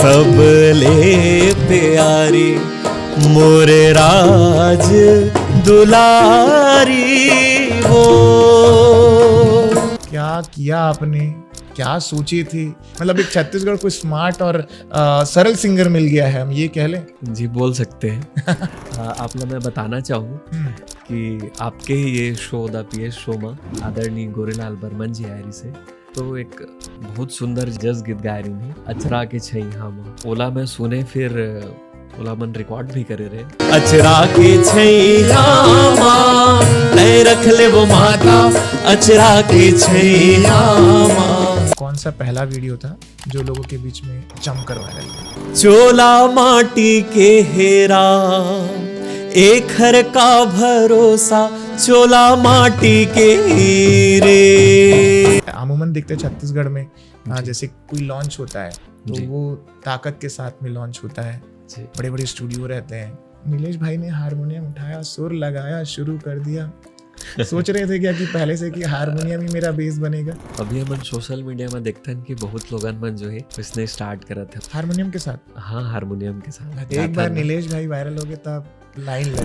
सबले प्यारी मोरे राज दुलारी वो। क्या किया आपने, क्या सोची थी? मतलब एक छत्तीसगढ़ को स्मार्ट और सरल सिंगर मिल गया है, हम ये कह लें? जी बोल सकते हैं। आप लोग मैं बताना चाहूँ कि आपके ये शो द पीएस शो में आदरणीय गोरेलाल बर्मन जी आयरी से तो एक बहुत सुंदर जस गीत गाय रही थी, अचरा के छई हम ओला में सुने, फिर ओला मन रिकॉर्ड भी करे रहे। अचरा के छैया माँ नए रख ले वो माता, अचरा के छैया माँ। कौन सा पहला वीडियो था जो लोगों के बीच में जमकर वायरल हुआ? चोला माटी के हेरा एक हर का भरोसा, चोला माटी के हीरे। अमूमन देखते हैं छत्तीसगढ़ में जैसे कोई लॉन्च होता है तो वो ताकत के साथ में लॉन्च होता है, बड़े बड़े स्टूडियो रहते हैं। नीलेश भाई ने हारमोनियम उठाया, सुर लगाया, शुरू कर दिया। सोच रहे थे क्या कि पहले से कि हारमोनियम ही मेरा बेस बनेगा? अभी हम सोशल मीडिया में देखते हैं कि बहुत लोगन मन जो है इसने स्टार्ट करा था हारमोनियम के साथ। हाँ, हारमोनियम के साथ। एक बार नीलेश भाई वायरल हो गए तब लाइन लगी,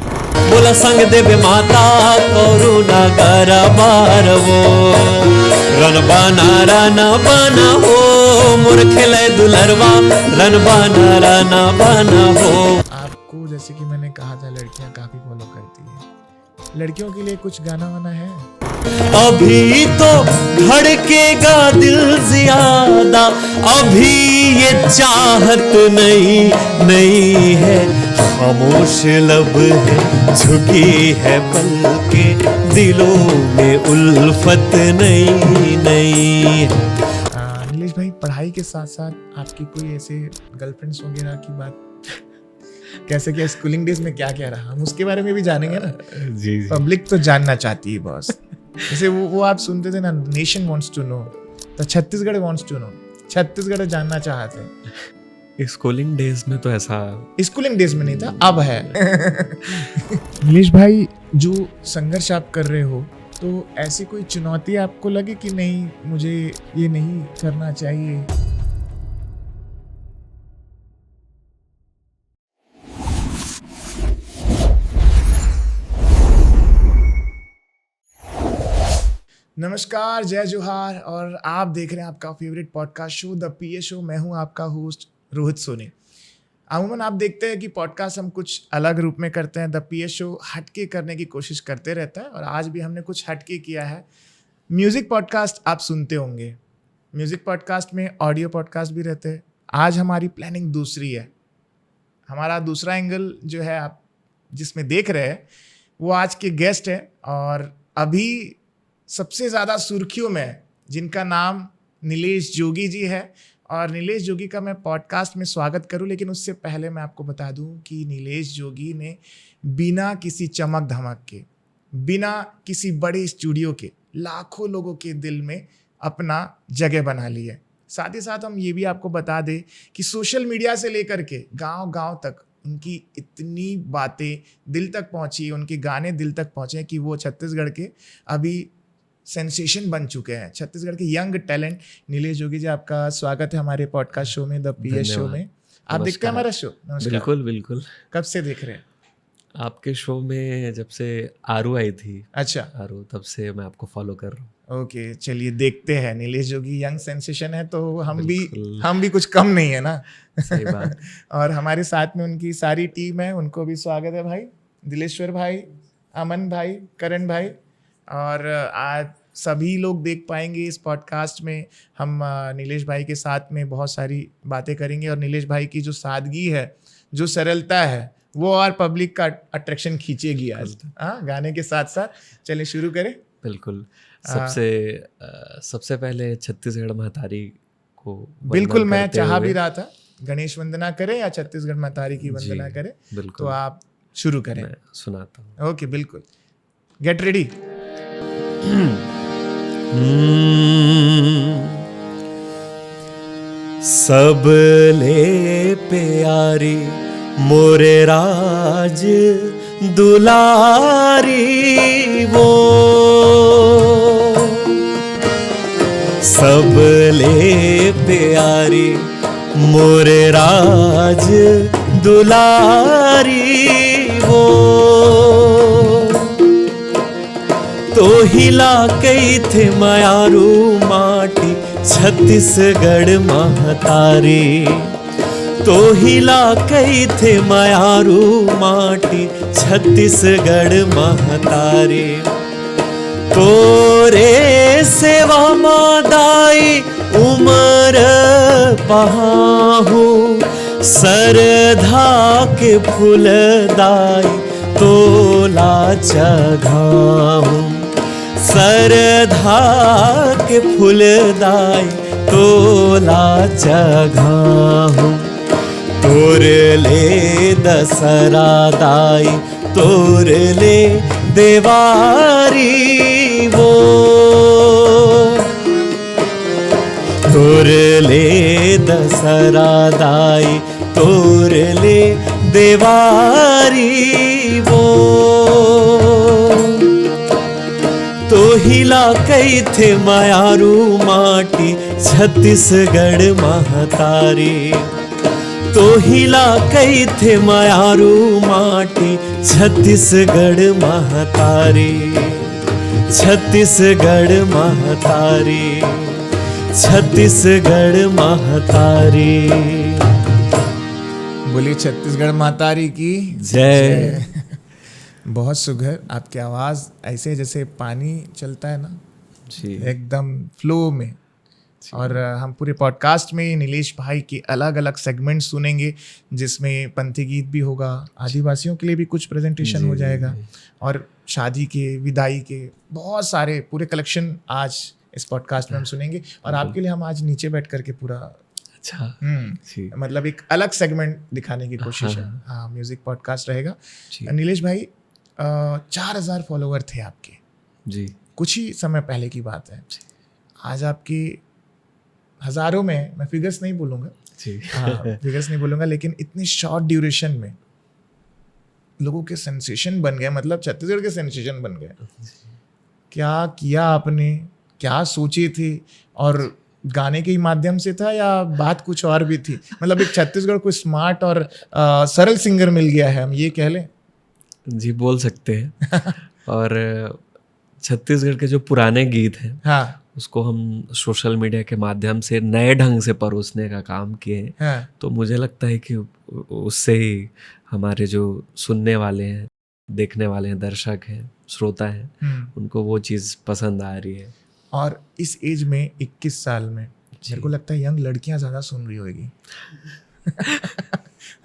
बोला संग देवे माता करुणा कर बार वो, रन बना हो मूर्खले दुलरवा, रन बना हो। आपको जैसे कि मैंने कहा था लड़कियां काफी फॉलो करती है, लड़कियों के लिए कुछ गाना वाना है? अभी तो धड़केगा दिल ज्यादा, अभी ये चाहत नहीं है, खामोश लब है झुकी है पलके, दिलों में उल्फत नहीं। नीलेश भाई, पढ़ाई के साथ साथ आपकी कोई ऐसे गर्लफ्रेंड्स वगैरह की बात कैसे, क्या स्कूलिंग डेज में क्या क्या रहा, हम उसके बारे में भी जानेंगे ना। जी पब्लिक तो जानना चाहती है बॉस। जैसे वो आप सुनते थे ना, नेशन वांट्स टू नो, तो Chhattisgarh wants to know, Chhattisgarh जानना चाहते हैं। स्कूलिंग डेज में तो ऐसा, स्कूलिंग डेज में नहीं था, अब है। नीलेश भाई, जो संघर्ष आप कर रहे हो तो ऐसी कोई चुनौती आपको लगे कि नहीं मुझे ये नहीं करना चाहिए? नमस्कार, जय जोहार, और आप देख रहे हैं आपका favourite podcast show the PS show. मैं हूं आपका होस्ट रोहित सोनी। अमूमन आप देखते हैं कि पॉडकास्ट हम कुछ अलग रूप में करते हैं, द पीएस शो हटके करने की कोशिश करते रहता है, और आज भी हमने कुछ हटके किया है। म्यूज़िक पॉडकास्ट आप सुनते होंगे, म्यूज़िक पॉडकास्ट में ऑडियो पॉडकास्ट भी रहते हैं। आज हमारी प्लानिंग दूसरी है, हमारा दूसरा एंगल जो है आप जिसमें देख रहे हैं वो आज के गेस्ट हैं, और अभी सबसे ज़्यादा सुर्खियों में जिनका नाम नीलेश जोगी जी है। और नीलेश जोगी का मैं पॉडकास्ट में स्वागत करूं, लेकिन उससे पहले मैं आपको बता दूं कि नीलेश जोगी ने बिना किसी चमक धमक के, बिना किसी बड़े स्टूडियो के, लाखों लोगों के दिल में अपना जगह बना ली है। साथ ही साथ हम ये भी आपको बता दें कि सोशल मीडिया से लेकर के गांव-गांव तक उनकी इतनी बातें दिल तक पहुंची, उनके गाने दिल तक पहुंचे कि वो छत्तीसगढ़ के अभी सेंसेशन बन चुके हैं, छत्तीसगढ़ के यंग टैलेंट। नीलेश जोगी जी, आपका स्वागत है हमारे पॉडकास्ट शो में, द पीएस शो में। आप देखते हैं हमारा शो? नमस्कार। बिल्कुल। कब से देख रहे हैं आपके शो में? जब से आरू आई थी। अच्छा, आरू, तब से मैं आपको फॉलो कर रहा हूँ। ओके, चलिए देखते हैं। नीलेश जोगी यंग सेंसेशन है तो हम भी कुछ कम नहीं है ना। सही बात। और हमारे साथ में उनकी सारी टीम है, उनको भी स्वागत है भाई, दिलेश्वर भाई, अमन भाई, करण भाई। और आज सभी लोग देख पाएंगे इस पॉडकास्ट में। हम नीलेश भाई के साथ में बहुत सारी बातें करेंगे, और नीलेश भाई की जो सादगी है, जो सरलता है, वो और पब्लिक का अट्रैक्शन खींचेगी आज गाने के साथ साथ। चलिए शुरू करें। बिल्कुल। सबसे पहले छत्तीसगढ़ महतारी को बिल्कुल, मैं चाह भी रहा था गणेश वंदना करें या छत्तीसगढ़ महतारी की वंदना करें, तो आप शुरू करें। मैं सुनाता हूँ। ओके, बिल्कुल, गेट रेडी। सबले प्यारी मोरे राज दुलारी वो, सबले प्यारी मोरे राज दुलारी वो तो हिला कई थे मायारू माटी छत्तीसगढ़ महतारी तो हिला कई थे मायारू माटी छत्तीसगढ़ महतारी तोरे सेवा मादाई उमर पहाहू सरधा के फूलदाई तोला चघाहू सरधा के फूलदाई तोला चघाहू तोर ले दसरा दाई तोर ले देवारी वो तोर ले दसरा दाई तोर ले देवारी वो तो हिला कई थे मायारू माटी छत्तीसगढ़ महतारी तो हिला कई थे मायारू माटी छत्तीसगढ़ महतारी छत्तीसगढ़ महतारी छत्तीसगढ़ महतारी। बोलिए छत्तीसगढ़ महतारी की जय। बहुत सुघर आपकी आवाज़, ऐसे जैसे पानी चलता है ना जी एकदम फ्लो में। और हम पूरे पॉडकास्ट में नीलेश भाई की अलग अलग सेगमेंट सुनेंगे जिसमें पंथी गीत भी होगा, आदिवासियों के लिए भी कुछ प्रेजेंटेशन हो जाएगा और शादी के, विदाई के बहुत सारे पूरे कलेक्शन आज इस पॉडकास्ट में हम सुनेंगे। और आपके लिए हम आज नीचे बैठ करके पूरा अच्छा जी मतलब एक अलग सेगमेंट दिखाने की कोशिश है। हाँ, म्यूजिक पॉडकास्ट रहेगा। जी नीलेश भाई 4000 फॉलोवर थे आपके जी कुछ ही समय पहले की बात है। आज आपकी हजारों में, मैं फिगर्स नहीं बोलूँगा, जी हाँ फिगर्स नहीं बोलूँगा, लेकिन इतनी शॉर्ट ड्यूरेशन में लोगों के सेंसेशन बन गए, मतलब छत्तीसगढ़ के सेंसेशन बन गए। क्या किया आपने, क्या सोची थी, और गाने के ही माध्यम से था या बात कुछ और भी थी? मतलब एक छत्तीसगढ़ को स्मार्ट और सरल सिंगर मिल गया है, हम ये कह लें? जी बोल सकते हैं। और छत्तीसगढ़ के जो पुराने गीत हैं हाँ उसको हम सोशल मीडिया के माध्यम से नए ढंग से परोसने का काम किए हैं। हाँ तो मुझे लगता है कि उससे ही हमारे जो सुनने वाले हैं, देखने वाले हैं, दर्शक हैं, श्रोता हैं, उनको वो चीज़ पसंद आ रही है। और इस एज में 21 साल में मेरे को लगता है यंग लड़कियां ज़्यादा सुन रही होगी।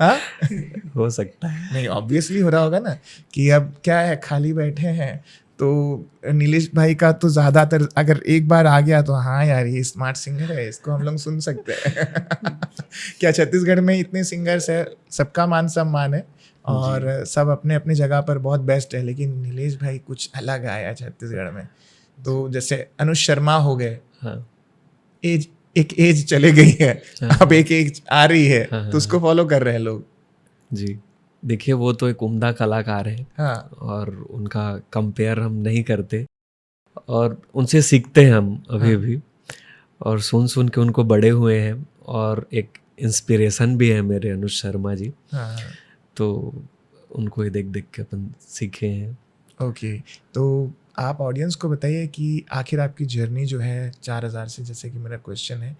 हाँ हो सकता है। नहीं, ऑब्वियसली हो रहा होगा ना कि अब क्या है, खाली बैठे हैं तो नीलेश भाई का तो ज़्यादातर अगर एक बार आ गया तो हाँ यार ये स्मार्ट सिंगर है, इसको हम लोग सुन सकते हैं। क्या छत्तीसगढ़ में इतने सिंगर्स है, सबका मान सम्मान है और सब अपने अपने जगह पर बहुत बेस्ट है, लेकिन नीलेश भाई कुछ अलग आया छत्तीसगढ़ में। तो जैसे अनुज शर्मा हो गए, हाँ एक एज चले गई है, अब एक एज आ रही है, तो उसको फॉलो कर रहे हैं लोग। जी देखिए, वो तो एक उम्दा कलाकार है हाँ और उनका कंपेयर हम नहीं करते और उनसे सीखते हैं हम अभी भी, और सुन सुन के उनको बड़े हुए हैं और एक इंस्पिरेशन भी है मेरे अनुज शर्मा जी। हाँ तो उनको ही देख देख के अपन सीखे हैं। ओके, तो आप ऑडियंस को बताइए कि आखिर आपकी जर्नी जो है 4000 से, जैसे कि मेरा क्वेश्चन है,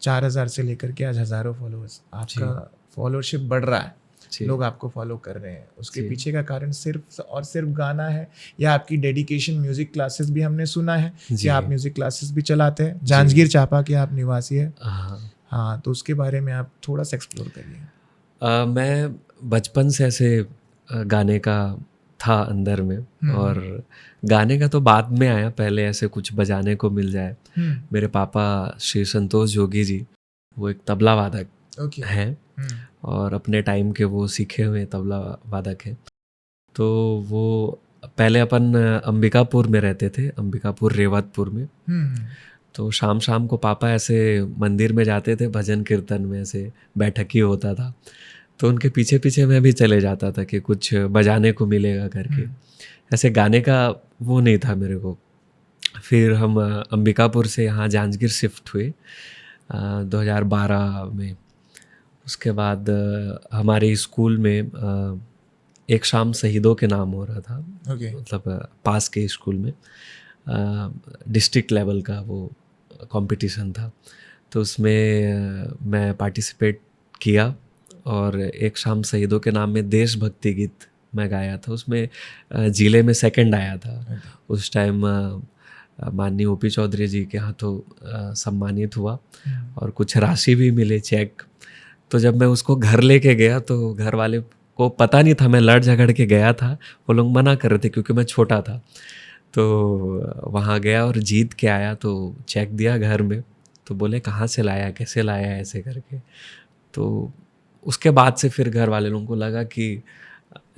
4000 से लेकर के आज हज़ारों फॉलोअर्स, आपका फॉलोअरशिप बढ़ रहा है, लोग आपको फॉलो कर रहे हैं, उसके पीछे का कारण सिर्फ और सिर्फ गाना है या आपकी डेडिकेशन? म्यूजिक क्लासेस भी हमने सुना है कि आप म्यूजिक क्लासेस भी चलाते हैं, जांजगीर चांपा के आप निवासी है। हाँ, तो उसके बारे में आप थोड़ा सा एक्सप्लोर करिए। मैं बचपन से ऐसे गाने का था अंदर में, और गाने का तो बाद में आया, पहले ऐसे कुछ बजाने को मिल जाए। मेरे पापा श्री संतोष जोगी जी, वो एक तबला वादक हैं और अपने टाइम के वो सीखे हुए तबला वादक हैं। तो वो पहले अपन अंबिकापुर में रहते थे, अंबिकापुर रेवतपुर में। तो शाम शाम को पापा ऐसे मंदिर में जाते थे, भजन कीर्तन में ऐसे बैठक ही होता था, तो उनके पीछे पीछे मैं भी चले जाता था कि कुछ बजाने को मिलेगा करके। ऐसे गाने का वो नहीं था मेरे को। फिर हम अंबिकापुर से यहाँ जांजगीर शिफ्ट हुए 2012 में। उसके बाद हमारे स्कूल में एक शाम शहीदों के नाम हो रहा था, ओके। मतलब पास के स्कूल में डिस्ट्रिक्ट लेवल का वो कंपटीशन था, तो उसमें मैं पार्टिसिपेट किया और एक शाम शहीदों के नाम में देशभक्ति गीत मैं गाया था। उसमें ज़िले में सेकंड आया था। उस टाइम माननीय ओपी चौधरी जी के हाथों सम्मानित हुआ और कुछ राशि भी मिले, चेक। तो जब मैं उसको घर लेके गया तो घर वाले को पता नहीं था, मैं लड़ झगड़ के गया था, वो लोग मना कर रहे थे क्योंकि मैं छोटा था। तो वहाँ गया और जीत के आया, तो चेक दिया घर में, तो बोले कहाँ से लाया, कैसे लाया, ऐसे करके। तो उसके बाद से फिर घर वाले लोगों को लगा कि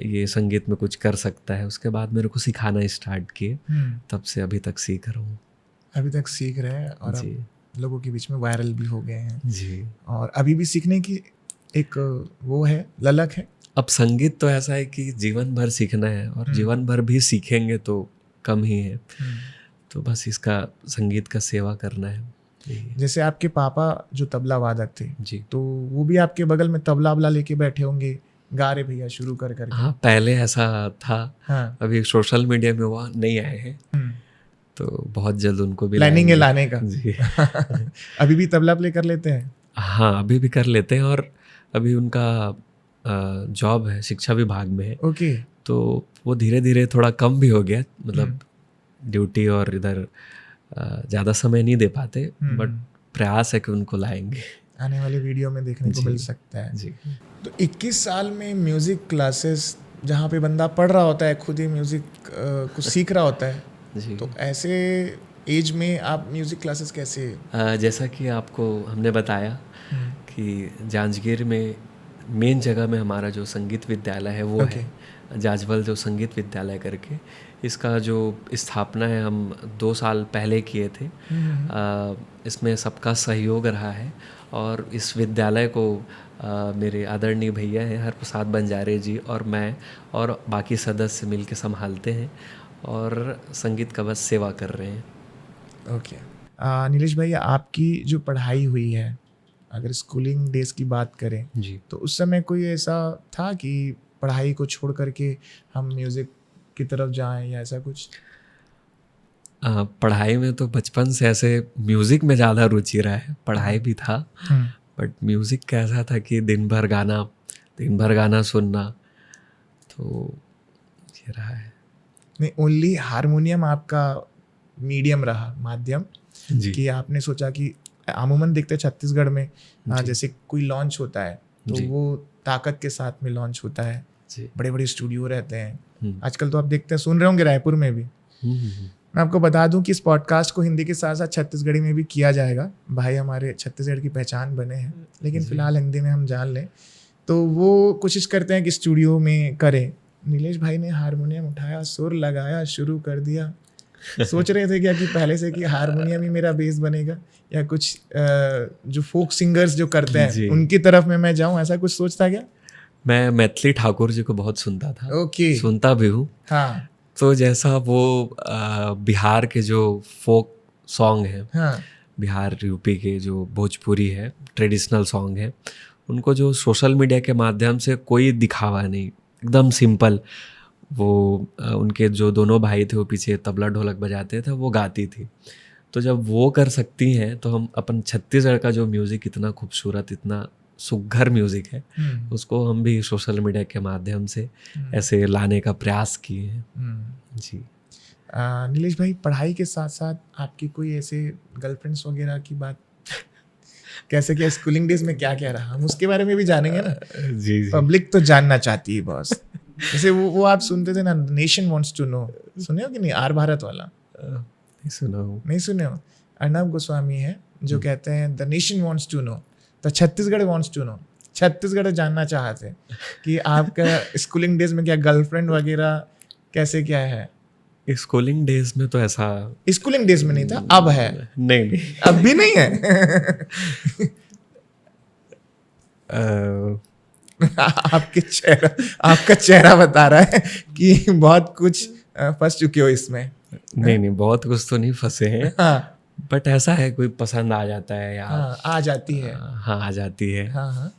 ये संगीत में कुछ कर सकता है। उसके बाद मेरे को सिखाना स्टार्ट किए, तब से अभी तक सीख रहा हूँ। अभी तक सीख रहे हैं और जी अब लोगों के बीच में वायरल भी हो गए हैं जी। और अभी भी सीखने की एक वो है, ललक है। अब संगीत तो ऐसा है कि जीवन भर सीखना है और जीवन भर भी सीखेंगे तो कम ही है, तो बस इसका संगीत का सेवा करना है। जैसे आपके पापा जो तबला वादक थे जी, तो वो भी आपके बगल में तबला वबला लेके बैठे होंगे, गा रहे भैया शुरू कर करके। हाँ पहले ऐसा था। हाँ। अभी सोशल मीडिया में वो नहीं आए हैं, तो बहुत जल्द उनको भी प्लानिंग है लाएंगे। लाने का। जी अभी भी तबला प्ले कर लेते हैं? हाँ अभी भी कर लेते हैं और अभी उनका जॉब है, शिक्षा विभाग में है। ओके। तो वो धीरे धीरे थोड़ा कम भी हो गया, मतलब ड्यूटी और इधर ज़्यादा समय नहीं दे पाते, बट प्रयास है कि उनको लाएंगे। आने वाले वीडियो में देखने को मिल सकता है। जी। तो 21 साल में म्यूज़िक क्लासेस जहाँ पे बंदा पढ़ रहा होता है, खुद ही म्यूज़िक कुछ सीख रहा होता है, जी। तो ऐसे एज में आप म्यूज़िक क्लासेस कैसे? जैसा कि आपको हमने बताया कि जांजगीर में मेन जगह में हमारा जो संगीत विद्यालय है वो है जाजवल जो संगीत विद्यालय करके। इसका जो स्थापना है हम 2 साल पहले किए थे। इसमें सबका सहयोग रहा है और इस विद्यालय को मेरे आदरणीय भैया हैं हरप्रसाद बंजारे जी और मैं और बाकी सदस्य मिल के संभालते हैं और संगीत का बस सेवा कर रहे हैं। ओके। नीलेश भैया, आपकी जो पढ़ाई हुई है, अगर स्कूलिंग डेज की बात करें जी, तो उस समय कोई ऐसा था कि पढ़ाई को छोड़ करके हम म्यूज़िक की तरफ जाएं या ऐसा कुछ? पढ़ाई में तो बचपन से ऐसे म्यूज़िक में ज़्यादा रुचि रहा है, पढ़ाई भी था, बट म्यूज़िक कैसा था कि दिन भर गाना सुनना, तो ये रहा है। नहीं, ओनली हारमोनियम आपका मीडियम रहा, माध्यम, जी। कि आपने सोचा कि अमूमन देखते छत्तीसगढ़ में जैसे कोई लॉन्च होता है तो वो ताकत के साथ में लॉन्च होता है, बड़े बड़े स्टूडियो रहते हैं। आजकल तो आप देखते हैं, सुन रहे होंगे रायपुर में भी। मैं आपको बता दूं कि इस पॉडकास्ट को हिंदी के साथ साथ छत्तीसगढ़ी में भी किया जाएगा। भाई हमारे छत्तीसगढ़ की पहचान बने हैं, लेकिन फिलहाल हिंदी में हम जान लें तो वो कोशिश करते हैं कि स्टूडियो में करें। नीलेश भाई ने हारमोनियम उठाया, सुर लगाया, शुरू कर दिया। सोच रहे थे क्या कि पहले से कि हारमोनियम ही मेरा बेस बनेगा या कुछ जो फोक सिंगर्स जो करते हैं उनकी तरफ में मैं जाऊं, ऐसा कुछ सोचता क्या? मैं मैथिली ठाकुर जी को बहुत सुनता था। ओके। सुनता भी हूँ। हाँ। तो जैसा वो बिहार के जो फोक सॉन्ग है, हाँ। बिहार यूपी के जो भोजपुरी है, ट्रेडिशनल सॉन्ग है, उनको जो सोशल मीडिया के माध्यम से कोई दिखावा नहीं, एकदम सिंपल, वो उनके जो दोनों भाई थे वो पीछे तबला ढोलक बजाते थे, वो गाती थी। तो जब वो कर सकती हैं तो हम अपन छत्तीसगढ़ का जो म्यूज़िक इतना खूबसूरत, इतना सुघर म्यूज़िक है, उसको हम भी सोशल मीडिया के माध्यम से ऐसे लाने का प्रयास किए हैं। जी। नीलेश भाई, पढ़ाई के साथ साथ आपकी कोई ऐसे गर्लफ्रेंड्स वगैरह की बात कैसे, क्या स्कूलिंग डेज में क्या क्या रहा, हम उसके बारे में भी जानेंगे ना। जी। पब्लिक तो जानना चाहती है बॉस। जैसे वो आप सुनते थे ना, नेशन वांट्स टू नो, सुने हो कि नहीं? आर भारत वाला नहीं सुना हूँ। नहीं सुने हो? अर्नब गोस्वामी है जो कहते हैं the nation wants to know, तो Chhattisgarh wants to know. Chhattisgarh जानना चाहते कि आपका स्कूलिंग डेज में क्या गर्लफ्रेंड वगैरह कैसे क्या है? स्कूलिंग डेज में तो ऐसा, स्कूलिंग डेज में नहीं था, अब है? नहीं अब भी नहीं है। आपका चेहरा बता रहा है कि बहुत कुछ फंस चुके हो इसमें। नहीं, बहुत कुछ तो नहीं फंसे हैं। हाँ। बट ऐसा है, कोई पसंद आ जाता है या हाँ, आ जाती है। हाँ, आ जाती है। हाँ हाँ।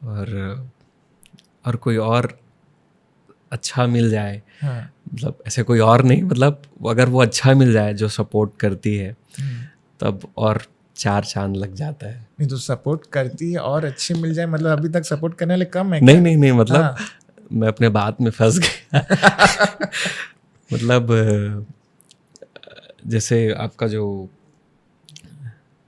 और कोई और अच्छा मिल जाए, हाँ मतलब ऐसे कोई और नहीं, मतलब अगर वो अच्छा मिल जाए जो सपोर्ट करती है तब और 4 चांद लग जाता है। नहीं तो सपोर्ट करती है और अच्छे मिल जाए, मतलब अभी तक सपोर्ट करने वाले कम है नहीं क्या? नहीं नहीं, मतलब हाँ। मैं अपने बात में फंस गया। मतलब जैसे आपका जो,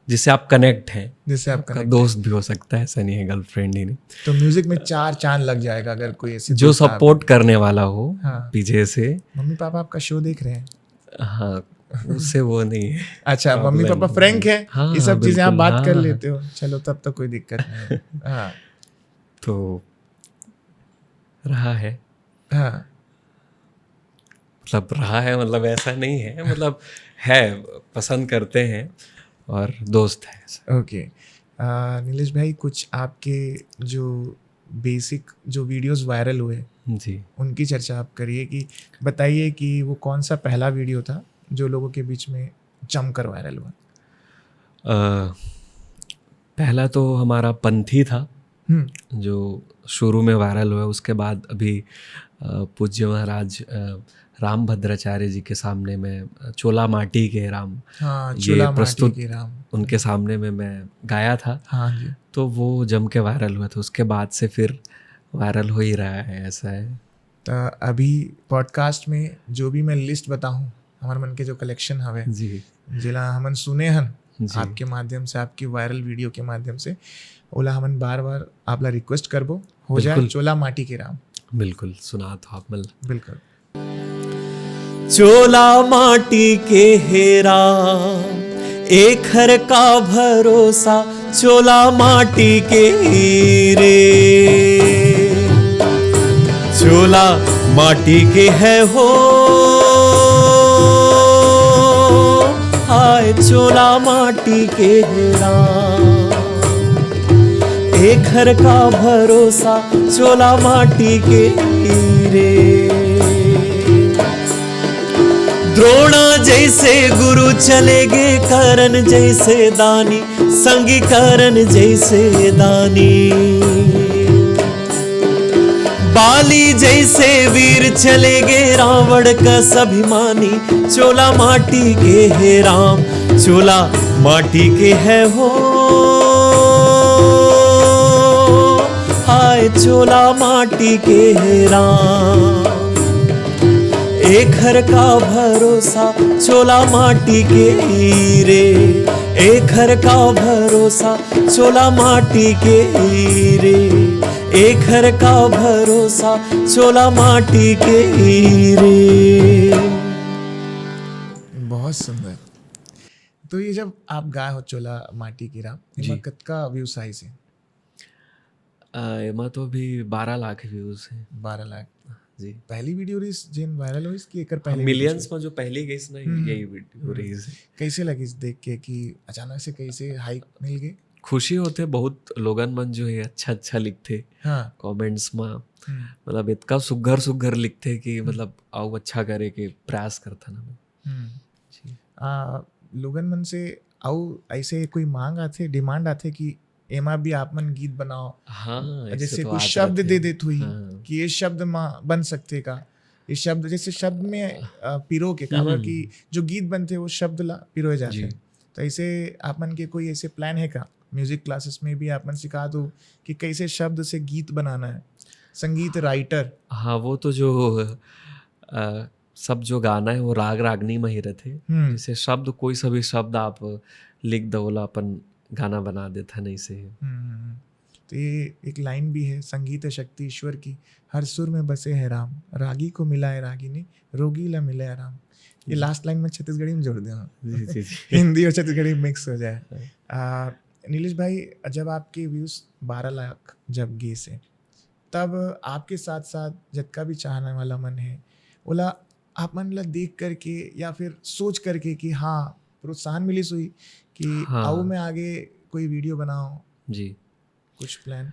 जिससे आप कनेक्ट हैं, जिससे आप आपका connect दोस्त भी हो सकता है, ऐसा नहीं है गर्लफ्रेंड ही नहीं, तो म्यूजिक में 4 चांद लग जाएगा अगर कोई ऐसे जो दोस्त आप- सपोर्ट करने वाला हो हाँ। पीछे से। मम्मी पापा आपका शो देख रहे हैं? हाँ, उससे वो नहीं है। अच्छा, मम्मी Problem पापा फ्रैंक है, हाँ, ये सब चीजें आप बिल्कुल, बात कर हाँ। लेते हो, चलो तब तो कोई दिक्कत नहीं है। हाँ तो रहा है, हाँ मतलब रहा है, मतलब ऐसा नहीं है, मतलब है, पसंद करते हैं और दोस्त है ऐसा। ओके। नीलेश भाई, कुछ आपके जो बेसिक जो वीडियोस वायरल हुए जी। उनकी चर्चा आप करिए, कि बताइए कि वो कौन सा पहला वीडियो था जो लोगों के बीच में जमकर वायरल हुआ? पहला तो हमारा पंथी था हम्म। जो शुरू में वायरल हुआ। उसके बाद अभी पूज्य महाराज राम भद्राचार्य जी के सामने में चोला माटी के राम, हाँ, ये चूल्हा माटी प्रस्तुत की राम। उनके सामने में मैं गाया था, हाँ जी। तो वो जम के वायरल हुआ था। उसके बाद से फिर वायरल हो ही रहा है, ऐसा है। तो अभी पॉडकास्ट में जो भी मैं लिस्ट बताऊं, हमारे मन के जो कलेक्शन हवे जी जिला हमन सुने हन जी। आपके माध्यम से, आपकी वायरल वीडियो के माध्यम से, ओला हमन बार बार आपला रिक्वेस्ट करबो, हो जाए बिल्कुल। चोला माटी के राम। बिल्कुल, सुना तो आप मतलब। बिल्कुल। चोला माटी के हेरा, एक हर का भरोसा, चोला माटी के हीरे, चोला माटी के है हो, हाय चोला माटी के हेरा, एक हर का भरोसा, चोला माटी के हीरे। द्रोणा जैसे गुरु चले गे, करण जैसे दानी, संगी करण जैसे दानी, बाली जैसे वीर चले गे, रावण का अभिमानी, चोला माटी के है राम, चोला माटी के है हो, हाय चोला माटी के है राम, एक हर का भरोसा, चोला माटी के हीरे, एक हर का भरोसा, चोला माटी के हीरे, एक हर का भरोसा, चोला माटी के हीरे। बहुत सुंदर। तो ये जब आप गाए हो चोला माटी की राम, जी। एमा कतका व्यूज आई से? एमा तो अभी 12 लाख व्यूज है। 12 लाख। जी। पहली वीडियो रीस जेन वायरल हुई कि एकर पहले मिलियंस में जो पहली गई ना, यही वीडियो रही है। कैसे लगी देख के कि अचानक से कैसे हाइक मिल गई? खुशी होते, बहुत लोगन मन जो है अच्छा अच्छा लिखते हाँ। कमेंट्स में, मतलब इतना सुघर सुघर लिखते कि मतलब आओ अच्छा करे के प्रयास करता ना मैं। जी। लोगन मन से आओ ऐसे कोई मांग आथे, डिमांड आथे कि एमा भी आप मन गीत बनाओ, हाँ, ऐसे जैसे तो कुछ आत शब्द रहते दे हैं। देत हुई हाँ। कि ये शब्द बन सकते का, ये शब्द जैसे शब्द में पिरो के काबर कि जो गीत बनते वो शब्द ला पिरोए जाते जी। हैं। तो ऐसे आप मन के कोई ऐसे प्लान है का म्यूजिक क्लासेस में भी आप मन सिखा दो कि कैसे शब्द से गीत बनाना है, संगीत राइटर? हाँ, वो तो जो सब जो गाना है वो राग रागनी में ही रहते। जैसे शब्द, कोई सा भी शब्द आप लिख दो, बोला अपन गाना बना देता नहीं से। तो ये एक लाइन भी है, संगीत शक्ति ईश्वर की, हर सुर में बसे है राम, रागी को मिला है रागिनी, रोगी ला मिले आराम। ये लास्ट लाइन में छत्तीसगढ़ी में जोड़ देना, जी जी जी। हिंदी और छत्तीसगढ़ी मिक्स हो जाए। नीलेश भाई, जब आपके व्यूज 12 लाख जब गए से, तब आपके साथ साथ जितना भी चाहने वाला मन है, बोला आप मन ला देख करके या फिर सोच करके कि हाँ प्रोत्साहन मिली सुई कि हाँ। आओ मैं आगे कोई वीडियो बनाओ, जी। कुछ प्लान?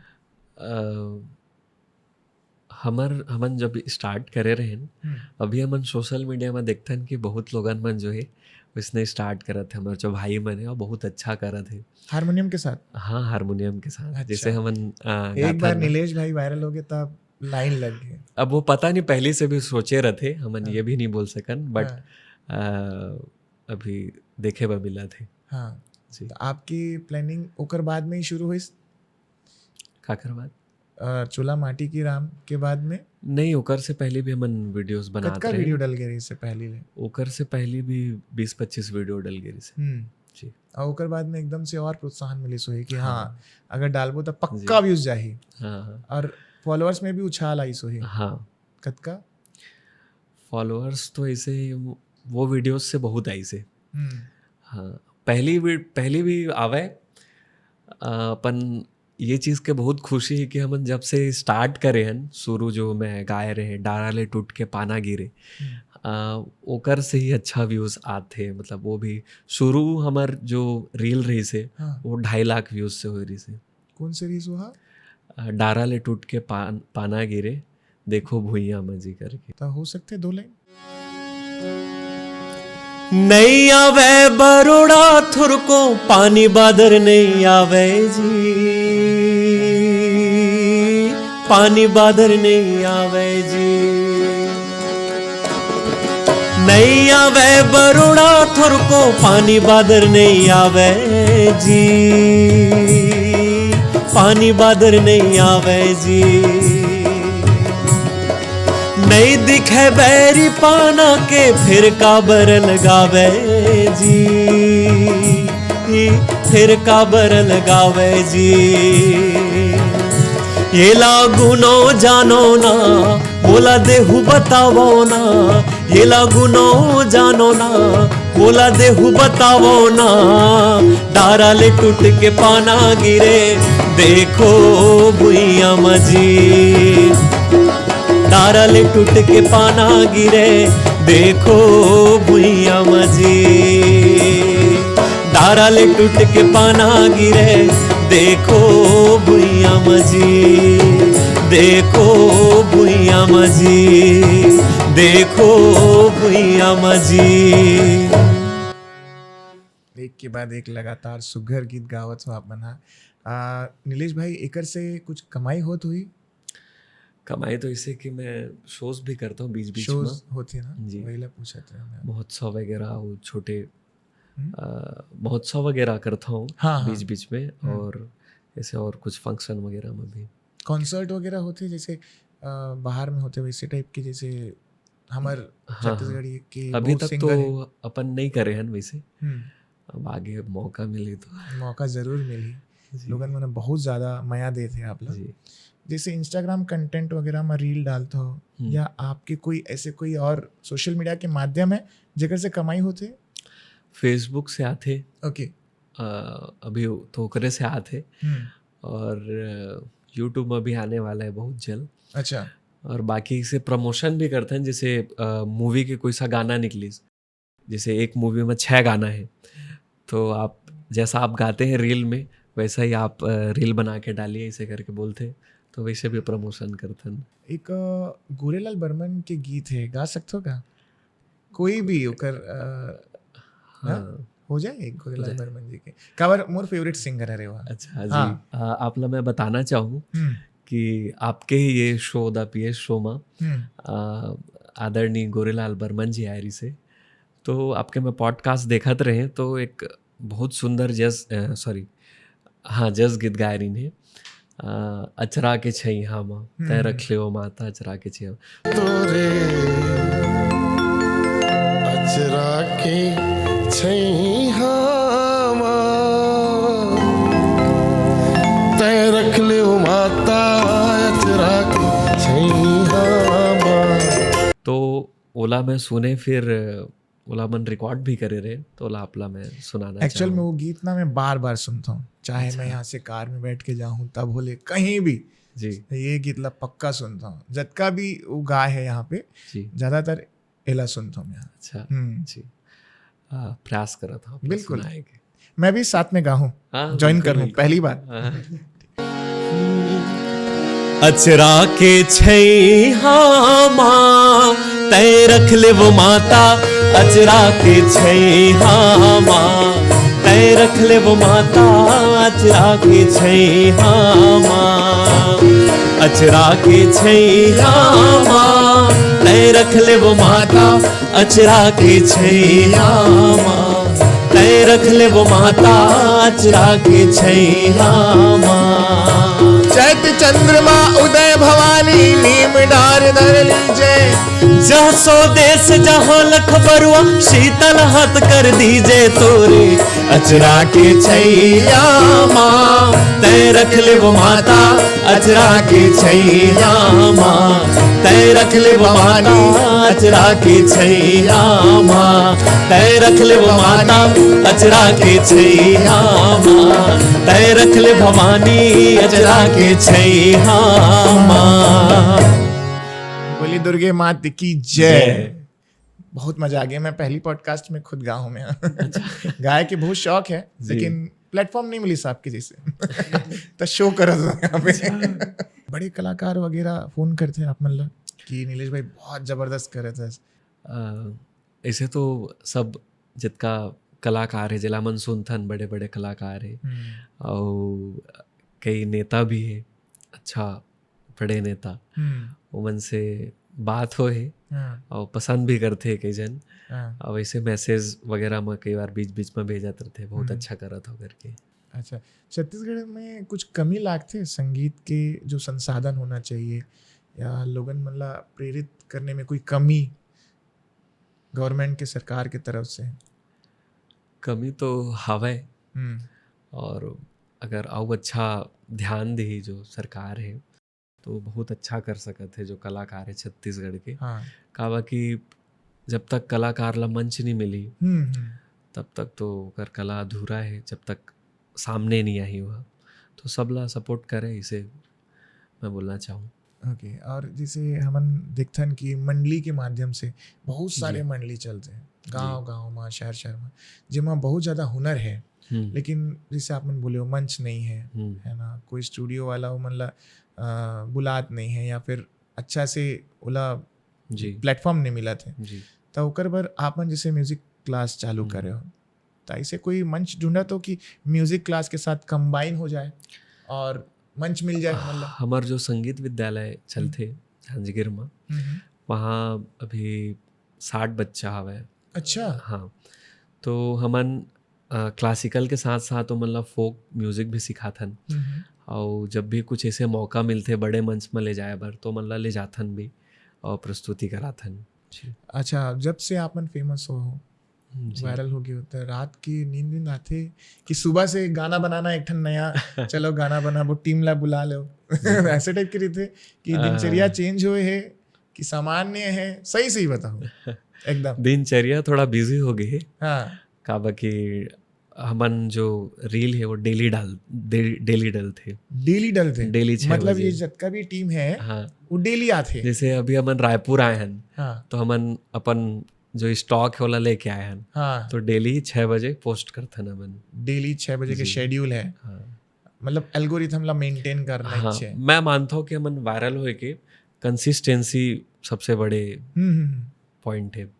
हमन जब स्टार्ट करे रहे, अभी हमन सोशल मीडिया में देखते हैं कि बहुत लोगन मन जो है उसने स्टार्ट करा थे हमारे जो भाई मने और बहुत अच्छा करा थे। हारमोनियम के साथ? हाँ हारमोनियम के साथ। अच्छा। जैसे हमन एक बार नीलेश भाई वायरल हो गए तब लाइन लग गई। अब वो पता नहीं पहले से भी सोचे रहे हमन, ये भी नहीं बोल सकन, बट अभी देखे बा मिला थे। हाँ जी। तो आपकी प्लानिंग ओकर बाद में ही शुरू हुई? काकर बात चूल्हा माटी की राम के बाद में? नहीं, ओकर से पहले भी हमन वीडियोस बनाते कतका रहे। वीडियो डल गए इससे पहले ले? ओकर से पहले भी 20-25 वीडियो डल गई से। जी। और ओकर बाद में एकदम से और प्रोत्साहन मिली सो है कि हाँ अगर डालबो तो पक्का व्यूज जाही। हाँ और फॉलोअर्स में भी उछाल आई सो है। हाँ कतका फॉलोअर्स तो ऐसे वो वीडियोस से बहुत आई से। हाँ पहली भी आवे अपन ये चीज़ के बहुत खुशी है कि हम जब से स्टार्ट करे हन, शुरू जो मैं गाए रहे डाराले टूट के पाना गिरे, ओकर से ही अच्छा व्यूज़ आते। मतलब वो भी शुरू हमार जो रील रही से वो 2.5 लाख व्यूज़ से हो रही से। कौन से रील हुआ? डाराले टूट के पाना गिरे देखो भुइया मजी करके। तो हो सकते 2 लाइन? नहीं आवे बरोड़ा थुर को पानी बादर नहीं आवे जी, पानी बादर नहीं आवे जी। नहीं आवे बरोड़ा थुर को पानी बादर नहीं आवे जी, पानी बादर नहीं आवे जी। नहीं दिखे बैरी पाना के फिर काबर लगावे जी, फिर काबर लगावे जी। ये लागू नो जानो ना बोला देहू बतावो ना, ये लागू नो जानो ना बोला देहू बतावो ना। डाराले टूट के पाना गिरे देखो भुइया मजी, डाराले टूट के पाना गिरे देखो भुइया मजी। डाराले टूट के पाना गिरे देखो भुइया मजी, देखो भुइया मजी, देखो भुइया मजी। एक के बाद एक लगातार सुघर गीत गावत हो आप मना। नीलेश भाई एकर से कुछ कमाई होत हुई? कमाई तो इसे कि मैं शोज भी करता हूँ बीच बीच में। शोज होती है ना जी। वही ला पूछा था मैं। महोत्सव वगैरह वो छोटे महोत्सव वगैरह करता हूँ बीच बीच में, और ऐसे और कुछ फंक्शन वगैरह में भी। कॉन्सर्ट वगैरह होते जैसे बाहर में होते वैसे टाइप के, जैसे हमार छत्तीसगढ़ के अभी तक तो अपन नहीं करे हैं वैसे। अब आगे मौका मिले तो मौका जरूर मिली। लोगन मैंने बहुत ज़्यादा माया दे थे आप लोग। जैसे इंस्टाग्राम कंटेंट वगैरह में रील डालते हो या आपके कोई ऐसे कोई और सोशल मीडिया के माध्यम है जेकर से कमाई होते? फेसबुक से आते। ओके। अभी तो ओकरे से आते, और यूट्यूब में भी आने वाला है बहुत जल्द। अच्छा। और बाकी से प्रमोशन भी करते हैं, जैसे मूवी के कोई सा गाना निकली, जैसे एक मूवी में 6 गाना है, तो आप जैसा आप गाते हैं रील में वैसा ही आप रील बना के डालिए ऐसे करके बोलते, तो वैसे भी प्रमोशन करते हैं। एक गोरेलाल बर्मन के गीत है, गा सकते हो क्या? कोई भी ओकर हो जाए एक गोरेलाल बर्मन जी के कवर। मोर फेवरेट सिंगर है रे वो। अच्छा जी। आप लोग मैं बताना चाहूँ कि आपके ही ये शो द पीएस शो में आदरणीय गोरेलाल बर्मन जी आयरी से, तो आपके मैं पॉडकास्ट देखत रहे, तो एक बहुत सुंदर जस गीत गाय रही ने, अचरा के छैया माँ तय रख ले माता अचरा के छैया तोरे अचरा के छैया माँ तय रख ले माता अचरा के छैया माँ। तो ओला में सुने, फिर ओला मन रिकॉर्ड भी करे रहे, तो ओला आपला मैं सुनाना। एक्चुअल में वो गीत ना मैं बार बार सुनता हूँ, चाहे मैं यहाँ से कार में बैठ के जाऊँ तब बोले कहीं भी जी, ये गीत ला पक्का सुनता हूँ। जतका भी वो गाय है यहाँ पे ज्यादातर एला सुनता हूँ मैं। अच्छा जी, प्रयास करा था बिल्कुल, मैं भी साथ में गाऊँ, ज्वाइन करूँ पहली बार। अचरा के छैया माँ तय रख ले वो माता अचरा के छैहा माँ तय रख ले वो माता अचरा के छैहा माँ अचरा के छैहा माँ तय रख ले वो माता अचरा के छैहा माँ तय रख ले वो माता अचरा के छैहा माँ चैत चंद्रमा उदय भवानी नीम डार धर लीजे जहाँ सो देश जहाँ लख बरुआ शीतल हाथ कर दीजे तोरे अचरा के छैया माँ तय रख ले वो माता अचरा के छैया माँ तय रख ले वो माता अचरा के छैया माँ तय रख ले वो माता अचरा के छैया माँ तय रख ले भवानी अचरा के छैया माँ। बोली दुर्गे मात की जय। बहुत मजा आ गया। मैं पहली पॉडकास्ट में खुद गा हूँ मैं गाय के बहुत शौक है लेकिन प्लेटफॉर्म नहीं मिली साहब की जैसे तो शो करो यहाँ पे बड़े कलाकार वगैरह फोन करते हैं आप मतलब कि नीलेश भाई बहुत जबरदस्त कर रहे थे। ऐसे तो सब जितना कलाकार है जिला मन सुनथन बड़े बड़े कलाकार है और कई नेता भी है अच्छा बड़े नेता उमन से बात हो है और पसंद भी करते हैं कई जन और वैसे मैसेज वगैरह में कई बार बीच बीच में भेजत रहते बहुत अच्छा करत हो करके। अच्छा, छत्तीसगढ़ में कुछ कमी लागते संगीत के जो संसाधन होना चाहिए या लोगन मतलब प्रेरित करने में कोई कमी गवर्नमेंट के सरकार की तरफ से? कमी तो हवा और अगर आओ अच्छा ध्यान दे जो सरकार है तो बहुत अच्छा कर सकत है जो कलाकार है छत्तीसगढ़ के। कावा कि जब तक कलाकार ला मंच नहीं मिली तब तक तो कर कला अधूरा है जब तक सामने नहीं आई हुआ तो सबला सपोर्ट करे इसे मैं बोलना चाहूँ। ओके और जैसे हमन देखथन कि मंडली के माध्यम से बहुत सारे मंडली चलते हैं गांव में शहर में जिसमें बहुत ज़्यादा हुनर है लेकिन जैसे आप मन बोले हो मंच नहीं है ना कोई स्टूडियो वाला हो मतलब बुलात नहीं है या फिर अच्छा से ओला प्लेटफॉर्म नहीं मिला थे तो ओकर पर आप मन जैसे म्यूजिक क्लास चालू करे हो तो ऐसे कोई मंच ढूंढा तो कि म्यूजिक क्लास के साथ कंबाइन हो जाए और मंच मिल जाए मतलब? हमार जो संगीत विद्यालय चलते जांजगीर में वहाँ अभी 60 बच्चा हवे। अच्छा हाँ तो हमन क्लासिकल के साथ साथ तो मतलब फोक म्यूजिक भी सिखाथन और जब भी कुछ ऐसे मौका मिलते बड़े मंच में ले जाए बर तो मतलब ले जाथन भी और प्रस्तुति कराथन। अच्छा जब से आप मन फेमस हो वायरल हो गए होता है रात की नींद आते कि सुबह से गाना बनाना एक ठन नया चलो गाना बना वो टीम ला बुला लो ऐसे टाइप के रहते कि दिनचर्या चेंज हुए है कि सामान्य है? सही बताओ एकदम दिनचर्या थोड़ा बिजी हो गई है। हाँ का बाकी हमन जो रील है वो डेली डलते डेली मतलब ये जितना भी टीम है वो डेली आते। जैसे अभी हमन रायपुर आए हैं तो हमन अपन जो स्टॉक है वाला लेके आए हैं तो डेली 6 बजे पोस्ट करते हैं हमन डेली 6 बजे के शेड्यूल है। मतलब एल्गोरिथम ला मेंटेन करना है। मैं मानता हूँ कि हमन वायरल होए के कंसिस्टेंसी सबसे बड़े पॉइंट है।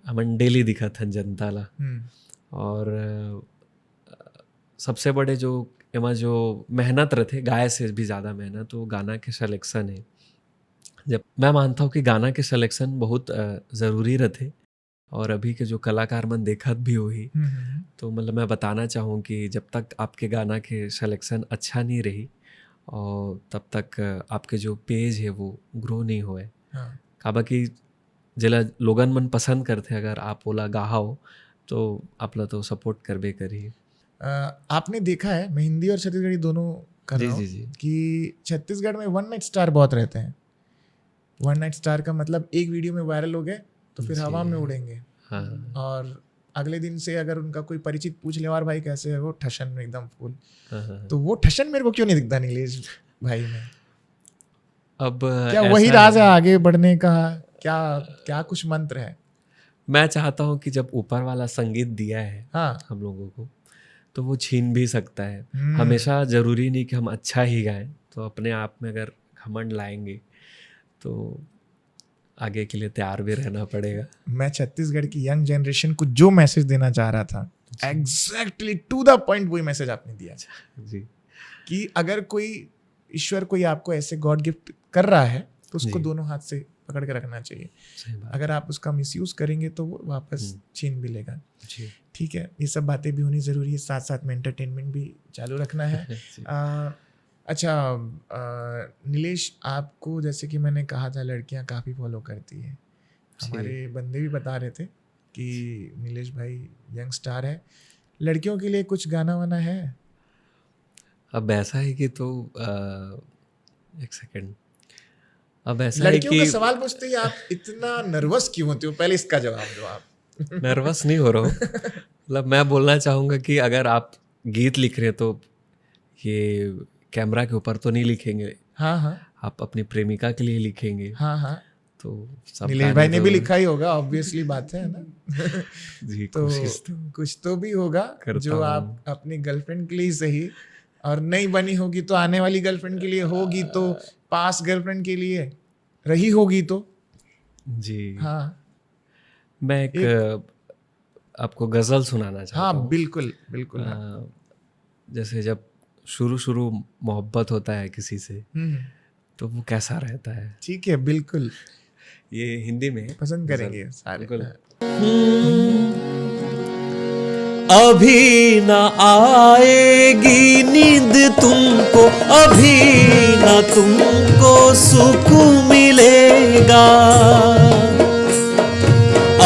हमन डेली दिखत हन जनता ला और सबसे बड़े जो एमा जो मेहनत रहते गाय से भी ज़्यादा मेहनत वो गाना के सिलेक्शन है। जब मैं मानता हूँ कि गाना के सिलेक्शन बहुत ज़रूरी रहते और अभी के जो कलाकार मन देखत भी हो ही तो मतलब मैं बताना चाहूँ कि जब तक आपके गाना के सिलेक्शन अच्छा नहीं रही और तब तक आपके जो पेज है वो ग्रो नहीं होए। काबा कि जिला लोगन मन पसंद करते अगर आप ओला गाहो तो आप ला तो सपोर्ट करबे करी। आपने देखा है मैं हिंदी और छत्तीसगढ़ी दोनों कर रहा हूँ कि छत्तीसगढ़ में वन नाइट स्टार बहुत रहते हैं। वन नाइट स्टार का मतलब एक वीडियो में वायरल हो गए तो फिर हवा में उड़ेंगे और अगले दिन से अगर उनका कोई परिचित पूछ ले और भाई कैसे है वो ठशन में एकदम फुल। तो वो ठशन मेरे को क्यों नहीं दिखता नीलेश भाई में? अब क्या वही राज है आगे बढ़ने का? क्या कुछ मंत्र है? मैं चाहता हूँ कि जब ऊपर वाला संगीत दिया है हम लोगों को तो वो छीन भी सकता है। हमेशा जरूरी नहीं कि हम अच्छा ही गाएं। तो अपने आप में अगर घमंड लाएंगे तो आगे के लिए तैयार भी रहना पड़ेगा। मैं छत्तीसगढ़ की यंग जनरेशन को जो मैसेज देना चाह रहा था, एग्जैक्टली टू द पॉइंट वही मैसेज आपने दिया जी कि अगर कोई ईश्वर कोई आपको ऐसे गॉड गिफ्ट कर रहा है तो उसको जी। दोनों हाथ से पकड़ के रखना चाहिए। सही बात। अगर आप उसका मिसयूज करेंगे तो वो वापस छीन भी लेगा। जी ठीक है, ये सब बातें भी होनी ज़रूरी है, साथ साथ में एंटरटेनमेंट भी चालू रखना है। जी। अच्छा, नीलेश, आपको जैसे कि मैंने कहा था लड़कियां काफ़ी फॉलो करती है, जी। हमारे बंदे भी बता रहे थे कि नीलेश भाई यंग स्टार है, लड़कियों के लिए कुछ गाना वाना है? अब ऐसा है कि तो एक सेकंड, अब ऐसा है लड़कियों कि का सवाल पूछते ही आप इतना नर्वस क्यों होते हो? पहले इसका जवाब दो आप। नर्वस नहीं हो रहा हूँ। मतलब मैं बोलना चाहूँगा कि अगर आप गीत लिख रहे हैं तो ये कैमरा के ऊपर तो नहीं लिखेंगे, हाँ हाँ आप अपनी प्रेमिका के लिए लिखेंगे। हाँ हाँ, तो सब नीलेश गाने भाई ने तो- भी लिखा ही होगा, ऑब्वियसली बात है ना। जी तो कोशिश तो कुछ तो भी होगा करता जो आप हूँ। अपनी गर्लफ्रेंड के लिए ही सही, और नहीं बनी होगी तो आने वाली गर्लफ्रेंड के लिए, होगी तो पास गर्लफ्रेंड के लिए, रही होगी तो। जी हाँ मैं एक आपको गज़ल सुनाना चाहता हाँ, हूँ। बिल्कुल बिल्कुल। जैसे जब शुरू शुरू मोहब्बत होता है किसी से हम्म, तो वो कैसा रहता है, ठीक है, बिल्कुल ये हिंदी में है। पसंद गज़ल। करेंगे सारे। बिल्कुल। अभी न आएगी नींद तुमको, अभी न तुमको सुख मिलेगा,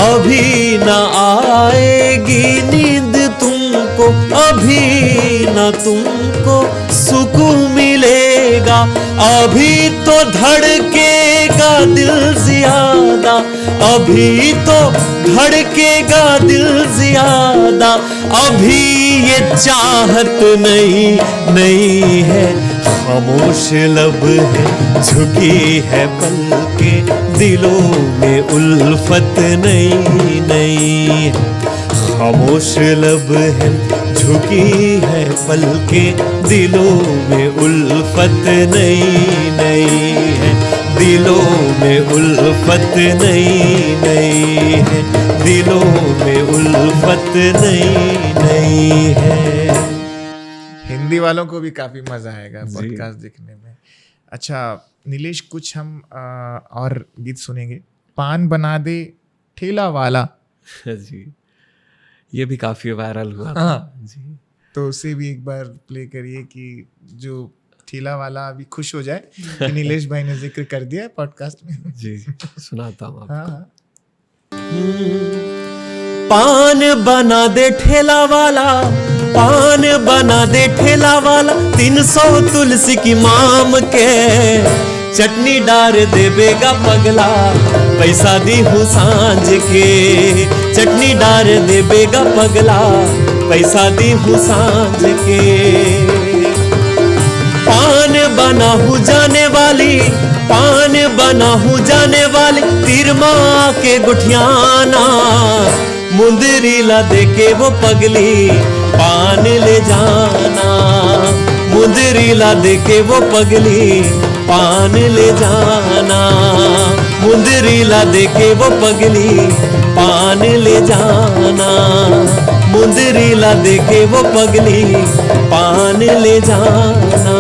अभी न आएगी नींद तुमको, अभी न तुमको सुख मिलेगा, अभी तो धड़केगा दिल ज्यादा, अभी तो धड़केगा दिल ज्यादा, अभी ये चाहत नहीं नहीं है, खामोश लब है झुकी है पलकें, दिलों में उल्फत नहीं नहीं है, खामोश लब है झुकी है पलकें, दिलों में उल्फत नहीं नहीं है, दिलों में उल्फत नहीं नहीं है, दिलों में उल्फत नहीं नहीं है। हिंदी वालों को भी काफी मजा आएगा जी। पॉडकास्ट देखने में। अच्छा नीलेश, कुछ हम और गीत सुनेंगे। पान बना दे ठेला वाला, जी ये भी काफी वायरल हुआ था। हाँ। जी तो उसे भी एक बार प्ले करिए कि जो ठेला वाला अभी खुश हो जाए कि नीलेश भाई ने जिक्र कर दिया है पॉडकास्ट में। जी सुनाता हूँ आपको। हाँ हाँ। पान बना दे ठेला वाला, पान बना दे ठेला वाला, 300 तुलसी की माम के, चटनी डार देवेगा पगला, पैसा दी हूँ सांझ के, चटनी डार देवेगा पगला, पैसा दी हूँ सांझ के, पान बना हूँ जाने वाली, पान बना हूँ जाने वाली, तीर माँ के गुठियाना, मुंदरी ला दे के वो पगली, पान ले जाना, मुंदरी ला दे के वो पगली, पान ले जाना, मुंदरी ला दे के वो पगली, पान ले जाना, मुंदरी ला दे के वो पगली, पान ले जाना।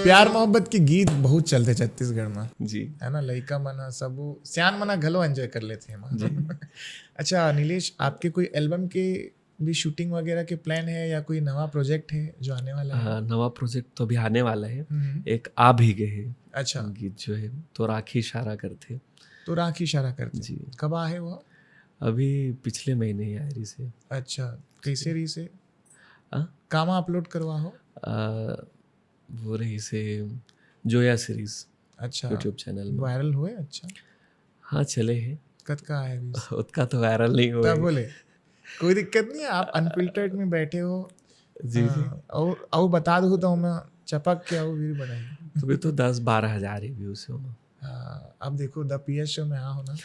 प्यार मोहब्बत के गीत बहुत चलते छत्तीसगढ़ में, जी है ना। लइका मना सबू सियान मना घलो एंजॉय कर लेते हैं। अच्छा नीलेश, आपके कोई एल्बम के भी शूटिंग वगैरह के प्लान है या कोई नवा प्रोजेक्ट है जो आने वाला है? नवा प्रोजेक्ट तो अभी आने वाला है। हम्म, एक आ भी गए है अच्छा, गीत जो है, तो राखी इशारा करते। तो राखी इशारा करते जी कब आहे वो? अभी पिछले महीने ही आयरी से। अच्छा, कैसे रही से हाँ? कामा अपलोड करवा हो? वो रही से जोया सीरीज अच्छा, यूट्यूब चैनल में। वायरल हुए? अच्छा, हाँ चले हैं। कद का है भी? उसका तो वायरल नहीं हुआ तब है। बोले कोई दिक्कत नहीं है, आप अनफिल्टर्ड में बैठे हो। जी जी और बता दूँ तो मैं चपक के आओ वीर बनाई। अभी तो 10-12 हजार ही व्यूज है। अब देखो द पीएस शो में आओ ना,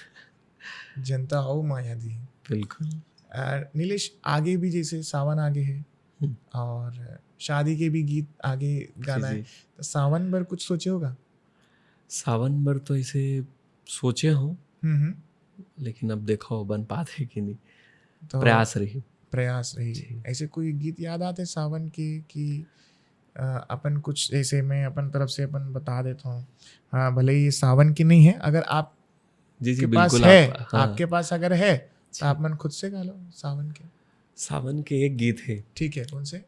जनता आओ माया दी। बिल्कुल। नीलेश, आगे भी जैसे सावन आगे है हम्म। और शादी के भी गीत आगे गाना जी, है, जी। तो सावन भर कुछ सोचे होगा? सावन भर तो इसे सोचे हो, हम्म। लेकिन अब देखो बन पाते कि नहीं, तो प्रयास रही। प्रयास रही। ऐसे कोई गीत याद आते सावन के कि अपन कुछ ऐसे मैं अपन तरफ से अपन बता देता हूँ। हाँ, भले ही ये सावन की नहीं है, अगर आप जी जी के पास बिल्कुल। है, आप हाँ, आपके पास अगर है तो आप मन खुद से गा लो सावन के। सावन के एक गीत है, ठीक है, कौन से?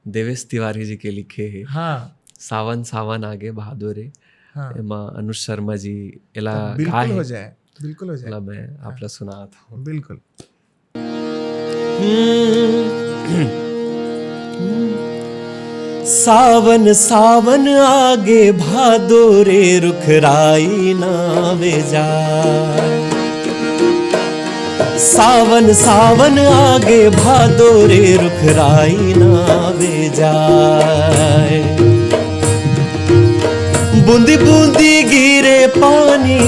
देवेश तिवारी जी के लिखे है, हाँ सावन सावन आगे बहादुरे। हाँ, एमा अनुज शर्मा जी एला तो बिल्कुल गाए हो है। जाए, बिल्कुल हो जाए। एला मैं आपला सुनात हूँ। बिल्कुल। सावन सावन आगे भादो रे रुखराई नावे जाए। सावन सावन आगे भादो रे रुखराई नावे जाए। बूंदी बूंदी गिरे पानी,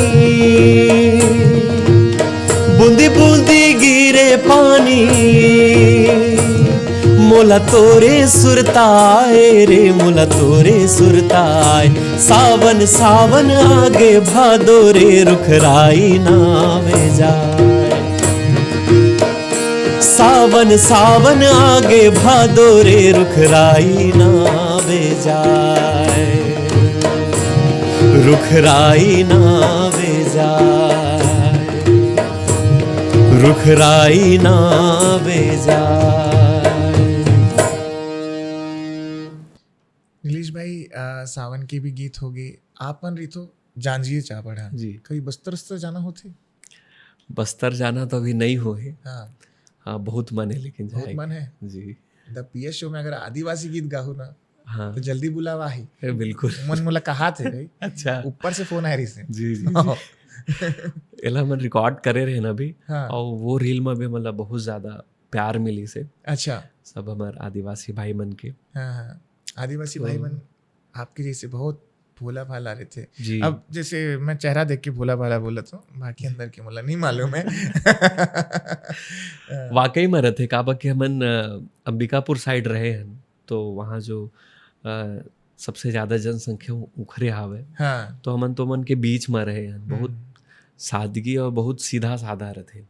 बूंदी बूंदी गिरे पानी, मोला तोरे सुरताए रे, मोला तोरे सुरताए। सावन सावन आगे भादो रे रुखराई नावे जाए। सावन सावन आगे भादो रे रुखराई नावे जाए। रुखराई नावे जाए, रुखराई नावे जाए। नीलेश भाई, सावन के भी गीत हो गए। आप मन रही तो जांजिए चा पढ़ा जी। कभी बस्तर उस्तर जाना होते? बस्तर जाना तो अभी नहीं हो है। हाँ, हाँ बहुत मन है, लेकिन बहुत जाएंगे। मन है। जी द पीएस शो में अगर आदिवासी गीत गाहू ना हाँ तो जल्दी बुलावा ही। बिल्कुल। मन मुलाकात है भाई। अच्छा ऊपर से फोन आया रही से। जी जी एला मन रिकॉर्ड करे रहे ना अभी, हाँ। और वो रील में भी मतलब बहुत ज्यादा प्यार मिली से अच्छा। सब हमारे आदिवासी भाई मन के। हाँ हाँ, आदिवासी भाई मन आपके जैसे बहुत भोला भाला रहे थे। जी अब जैसे मैं चेहरा देख के भोला भाला बोला तो बाकी अंदर के बोला नहीं मालूम है। वाकई में रहते काबा के हमन अंबिकापुर साइड रहे हैं, तो वहाँ जो सबसे ज्यादा जनसंख्या उखरे हावे, हाँ। तो हमन तो मन के बीच में रहे हैं। बहुत सादगी और बहुत सीधा साधा रहते।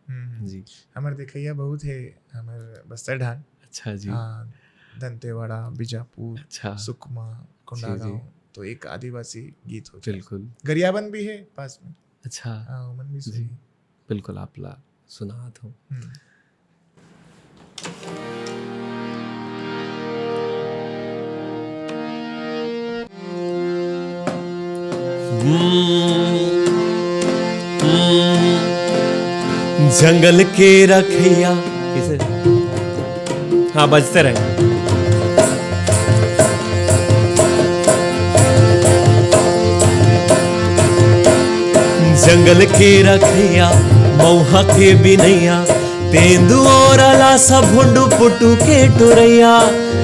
जी हमारे देखैया बहुत है, हमारे बस्तर ढान। अच्छा जी। हाँ, दंतेवाड़ा, बीजापुर, अच्छा सुकमा, कोंडागांव, तो एक आदिवासी गीत होता है। बिल्कुल। गरियाबंद भी है पास में। अच्छा हाँ, उमन भी जी सुनी। बिल्कुल आपला सुना था। जंगल के रखैया किसे, हाँ बजते रहे। जंगल के रखैया मौहा के बिनैया, तेंदु और अलासा भुंडू पुटू के टुरैया।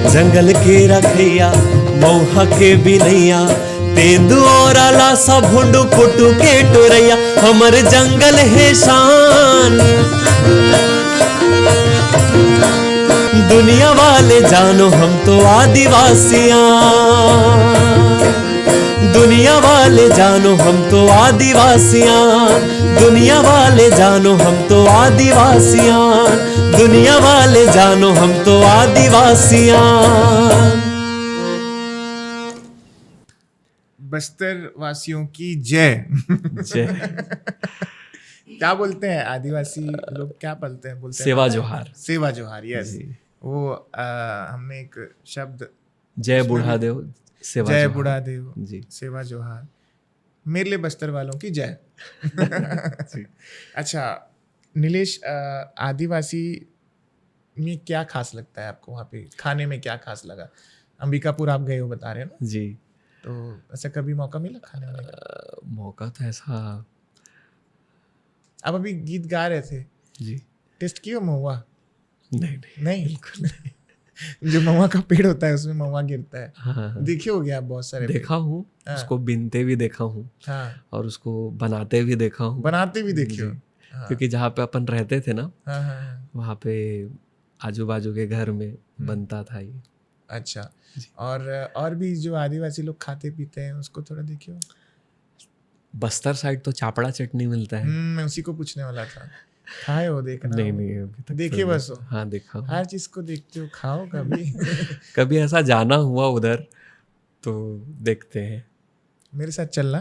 जंगल के रखैया मौहा के बिनैया, तेंदु और अलासा भुंडू पुटू के टुरैया। हमर जंगल है शान, दुनिया वाले जानो हम तो आदिवासियां। दुनिया वाले जानो हम तो आदिवासियां। दुनिया वाले जानो हम तो आदिवासियां। दुनिया वाले जानो हम तो आदिवासियां। बस्तर वासियों की जय। जय। क्या बोलते हैं आदिवासी लोग, क्या बोलते हैं? बोलते हैं सेवा पता है? जोहार। सेवा जोहार, यस। जी। वो हमने एक शब्द, जय बूढ़ा देव सेवा जय जोहार। बूढ़ा देव जी सेवा जोहार। मेरे लिए बस्तर वालों की जय। अच्छा नीलेश, आदिवासी में क्या खास लगता है आपको? वहाँ पे खाने में क्या खास लगा? अंबिकापुर आप गए हो बता रहे हो ना, जी। तो ऐसा कभी मौका मिला खाने वाने का? मौका तो ऐसा, आप अभी गीत गा रहे थे, जी टेस्ट किया महुआ? नहीं नहीं, बिल्कुल नहीं। जो महुआ का पेड़ होता है उसमें महुआ गिरता है, हाँ देखे हो गया आप बहुत सारे पेड़? देखा हूँ, हाँ। उसको बिनते भी देखा हूँ हाँ, और उसको बनाते भी देखा हूँ। बनाते भी देखे हो? जी। हाँ, क्योंकि जहाँ पे अपन रहते थे ना, हाँ, हाँ, हाँ। वहाँ पे आजू बाजू के घर में बनता था ये। अच्छा, जी। और भी जो आदिवासी लोग खाते पीते हैं उसको थोड़ा देखियो। बस्तर साइड तो चापड़ा चटनी मिलता है। मैं उसी को पूछने वाला था, खाए हो? देखना नहीं नहीं अभी तक देखे तो बस हो। हाँ देखा हूँ। हर चीज को देखते हो, खाओ कभी। कभी ऐसा जाना हुआ उधर तो देखते हैं। मेरे साथ चलना,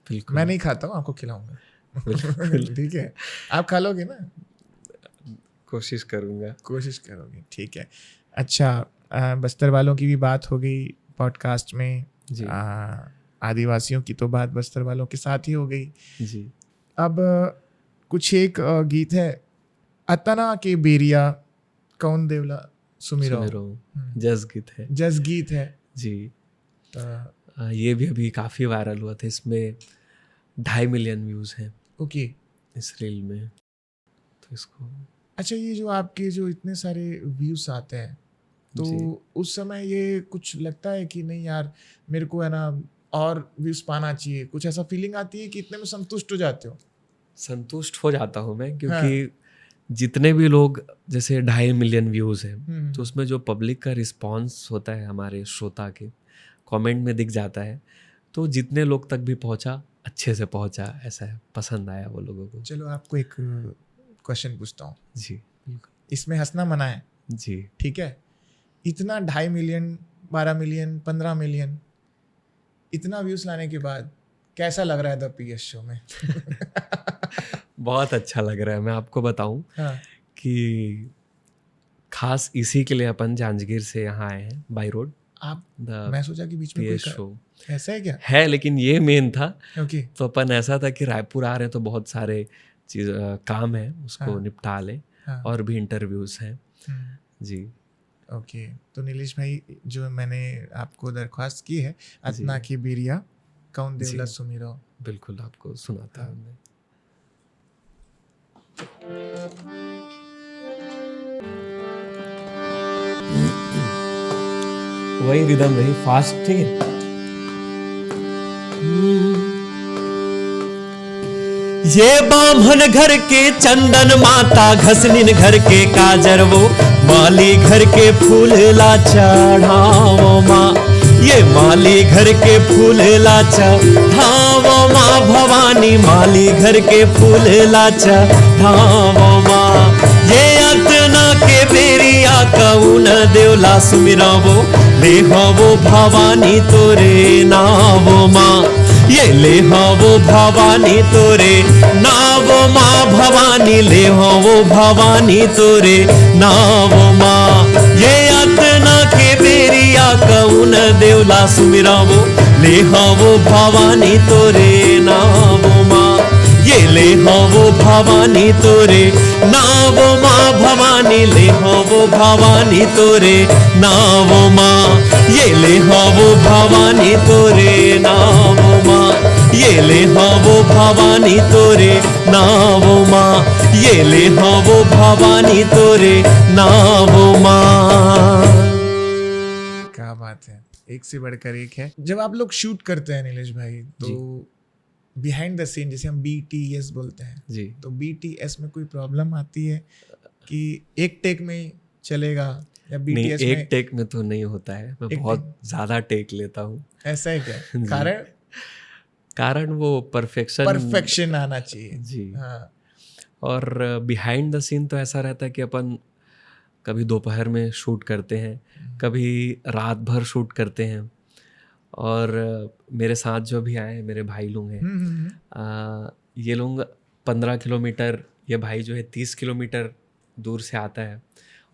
बिल्कुल मैं नहीं खाता हूँ, आपको खिलाऊंगा। बिल्कुल। ठीक है, आप खा लोगे ना? कोशिश करूँगा। कोशिश करोगे, ठीक है। अच्छा, बस्तर वालों की भी बात हो गई पॉडकास्ट में, जी आदिवासियों की तो बात बस्तर वालों के साथ ही हो गई। जी अब कुछ एक गीत है, अतना के बेरिया कौन देवला सुमिरो, सुमिरो जस गीत है। जस गीत है। जी अ, ये भी अभी काफ़ी वायरल हुआ था। इसमें 2.5 मिलियन व्यूज़ हैं ओके, इस रील में। तो इसको अच्छा, ये जो आपके जो इतने सारे व्यूज आते हैं, तो जी। उस समय ये कुछ लगता है कि नहीं यार, मेरे को है ना और व्यूज पाना चाहिए, कुछ ऐसा फीलिंग आती है कि इतने में संतुष्ट हो जाते हो? संतुष्ट हो जाता हूँ मैं, क्योंकि जितने भी लोग, जैसे 2.5 मिलियन व्यूज़ हैं, तो उसमें जो पब्लिक का रिस्पांस होता है हमारे श्रोता के कमेंट में दिख जाता है। तो जितने लोग तक भी पहुंचा, अच्छे से पहुंचा, ऐसा है, पसंद आया वो लोगों को। चलो आपको एक क्वेश्चन पूछता हूँ, जी बिल्कुल। इसमें हंसना मना है, जी ठीक है? इतना 2.5 मिलियन, 12 मिलियन, 15 मिलियन, इतना व्यूज लाने के बाद कैसा लग रहा है द पीएस शो में? बहुत अच्छा लग रहा है। मैं आपको बताऊं हाँ, कि खास इसी के लिए अपन जांजगीर से यहाँ आए हैं बाई रोड। आप, द मैं सोचा कि बीच में पीएस कोई शो ऐसा है क्या? है, लेकिन ये मेन था। ओके, तो अपन ऐसा था कि रायपुर आ रहे हैं तो बहुत सारे चीज़ काम है, उसको हाँ। निपटा लें, हाँ, और भी इंटरव्यूज़ हैं। हम्म, जी ओके। तो नीलेश भाई, जो मैंने आपको दरख्वास्त की है, अतना जी। की बीरिया कौन जी। देवला सुमिरो, बिल्कुल आपको सुनाता हाँ। हूँ मैं। वही रिदम रही फास्ट, ठीक है। ये बामन घर के चंदन माता, घसनिन घर के काजर वो, माली घर के फूल ला चढ़ाओ माँ। ये माली घर के फूल ला चढ़ाओ माँ भवानी, माली घर के फूल ला चढ़ाओ माँ। ये अतना के बेरिया कौन देवला सुमिरावो, ले वो भवानी तोरे नावो माँ। ये ले वो भवानी तोरे नावो माँ भवानी, ले वो भवानी तोरे नावो माँ। ये अतना के बेरिया कौन देवला सुमिरावो, ले वो भवानी तोरे नावो माँ। ये ले वो भवानी तोरे नावो माँ भवानी, ले वो भवानी तोरे नावो माँ। ये ले वो भवानी तोरे नावो माँ। ये ले वो भवानी तोरे नावो माँ। ये ले वो भवानी तोरे नावो माँ। क्या बात है, एक से बढ़कर एक है। जब आप लोग शूट करते हैं नीलेश भाई, तो बिहाइंड द सीन, जैसे हम BTS बोलते हैं, जी तो BTS में कोई प्रॉब्लम आती है कि एक टेक में चलेगा, या नहीं, BTS एक में टेक में तो नहीं होता है। मैं एक बहुत ज़्यादा टेक लेता हूँ। ऐसा है क्या? जी। कारण वो परफेक्शन आना चाहिए। जी। हाँ, और बिहाइंड द सीन तो ऐसा रहता है कि अपन कभी दोपहर में शूट करते हैं, कभी रात भर शूट करते हैं। और मेरे साथ जो भी आए मेरे भाई लोग हैं, ये लोग 15 किलोमीटर, ये भाई जो है 30 किलोमीटर दूर से आता है,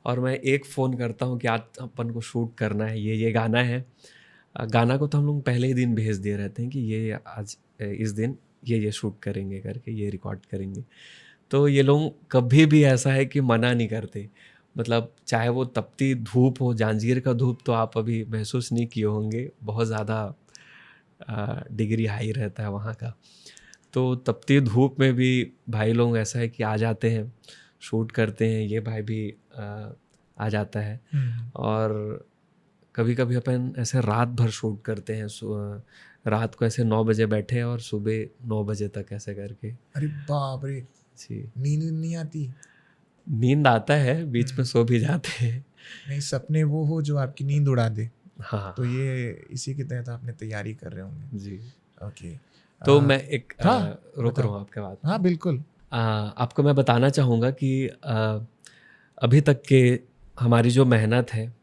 और मैं एक फ़ोन करता हूँ कि आज अपन को शूट करना है, ये गाना है। गाना को तो हम लोग पहले ही दिन भेज दिए रहते हैं कि ये आज इस दिन ये शूट करेंगे करके, ये रिकॉर्ड करेंगे। तो ये लोग कभी भी ऐसा है कि मना नहीं करते। मतलब चाहे वो तपती धूप हो, जांजगीर का धूप तो आप अभी महसूस नहीं किए होंगे, बहुत ज़्यादा डिग्री हाई रहता है वहाँ का। तो तपती धूप में भी भाई लोग ऐसा है कि आ जाते हैं, शूट करते हैं। ये भाई भी आ जाता है। और कभी कभी अपन ऐसे रात भर शूट करते हैं, रात को ऐसे 9 बजे बैठे और सुबह 9 बजे तक ऐसे करके। अरे बाप रे, जी, नींद नहीं आती? नींद आता है, बीच में सो भी जाते हैं। नहीं, सपने वो हो जो आपकी नींद उड़ा दे। हाँ तो ये इसी के तहत आपने तैयारी कर रहे होंगे। जी ओके। तो मैं एक हाँ, रोक रहा हूँ आपके बात। हाँ बिल्कुल। आपको मैं बताना चाहूँगा कि अभी तक के हमारी जो मेहनत है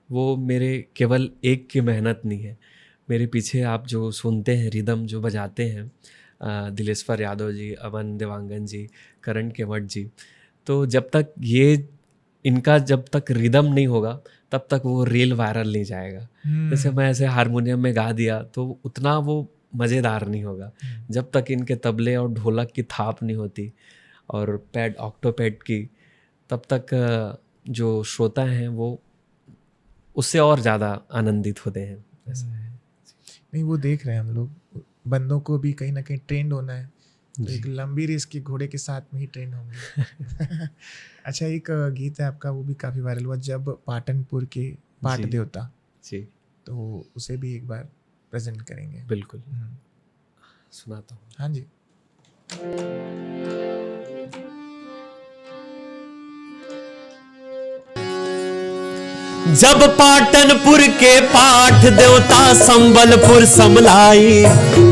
वो मेरे केवल एक की मेहनत नहीं है। मेरे पीछे आप जो सुनते हैं, रिदम जो बजाते हैं, दिलेश्वर यादव जी, अमन देवांगन जी, करण केवट जी, तो जब तक ये इनका जब तक रिदम नहीं होगा तब तक वो रील वायरल नहीं जाएगा। जैसे मैं ऐसे हारमोनियम में गा दिया तो उतना वो मज़ेदार नहीं होगा जब तक इनके तबले और ढोलक की थाप नहीं होती और पैड ऑक्टोपैड की, तब तक जो श्रोता हैं वो उससे और ज़्यादा आनंदित होते हैं। ऐसा है। नहीं, वो देख रहे हैं हम लोग, बंदों को भी कहीं ना कहीं ट्रेंड होना है, तो एक लंबी रेस के घोड़े के साथ में ही ट्रेंड होंगे। अच्छा, एक गीत है आपका, वो भी काफ़ी वायरल हुआ, जब पाटनपुर के पाट जी। देवता, जी तो उसे भी एक बार प्रेजेंट करेंगे। बिल्कुल, सुनाता हूँ। हाँ जी। जब पाटनपुर के पाठ देवता संबलपुर समलाई,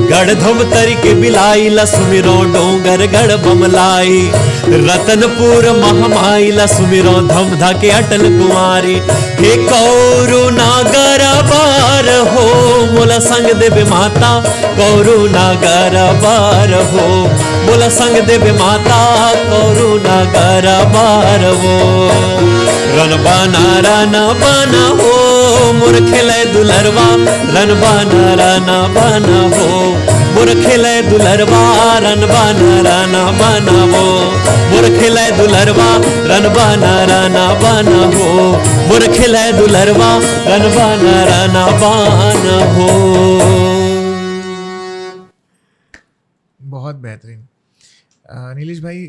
गढ़ धमतरी के बिलाई लसुमिरो डोंगर गढ़ बमलाई, रतनपुर महामाई लसुमिरो धमधा के अटल कुमारी, हे कौरु नागर बार हो मोला संग देव माता, कौरु नागर बार हो मोला संग देव माता, कौरु नागर बार हो, रन बाना हो मोर खेले दुलरवा, रन बाना हो मोर खेले दुलरवा, रन बाना हो मोर खेले दुलरवा, रन बाना हो मोर खेले दुलरवा, रन बाना हो। बहुत बेहतरीन। नीलेश भाई,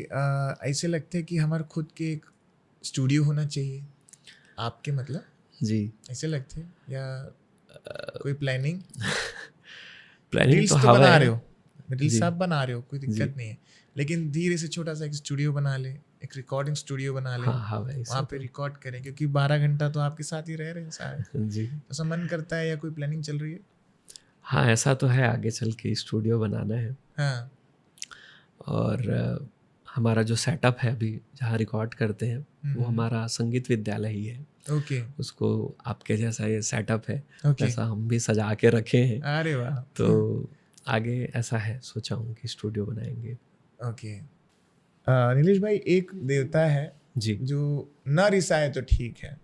ऐसे लगते हैं कि हमारे खुद के एक स्टूडियो होना चाहिए आपके, मतलब जी, ऐसे लगते हैं, या कोई प्लानिंग प्लानिंग तो तो हवा बना है। रहे हो, रील्स जी। आप बना रहे हो, कोई दिक्कत नहीं है, लेकिन धीरे से छोटा सा एक स्टूडियो बना ले, एक रिकॉर्डिंग स्टूडियो बना ले, हाँ भाई, वहाँ पे रिकॉर्ड करें, क्योंकि 12 घंटा तो आपके साथ ही रह रहे हैं सारे, जी तो ऐसा मन करता है, या कोई प्लानिंग चल रही है? हाँ, ऐसा तो है, आगे चल के स्टूडियो बनाना है। हाँ। और हमारा जो सेटअप है अभी जहाँ रिकॉर्ड करते हैं वो हमारा संगीत विद्यालय ही है। ओके। उसको आपके जैसा ये सेटअप है, ओके। जैसा हम भी सजा के रखे हैं। अरे वाह। तो आगे ऐसा है, सोचा हूँ कि स्टूडियो बनाएंगे। ओके। नीलेश भाई, एक देवता है जी जो न रिसाए तो ठीक है,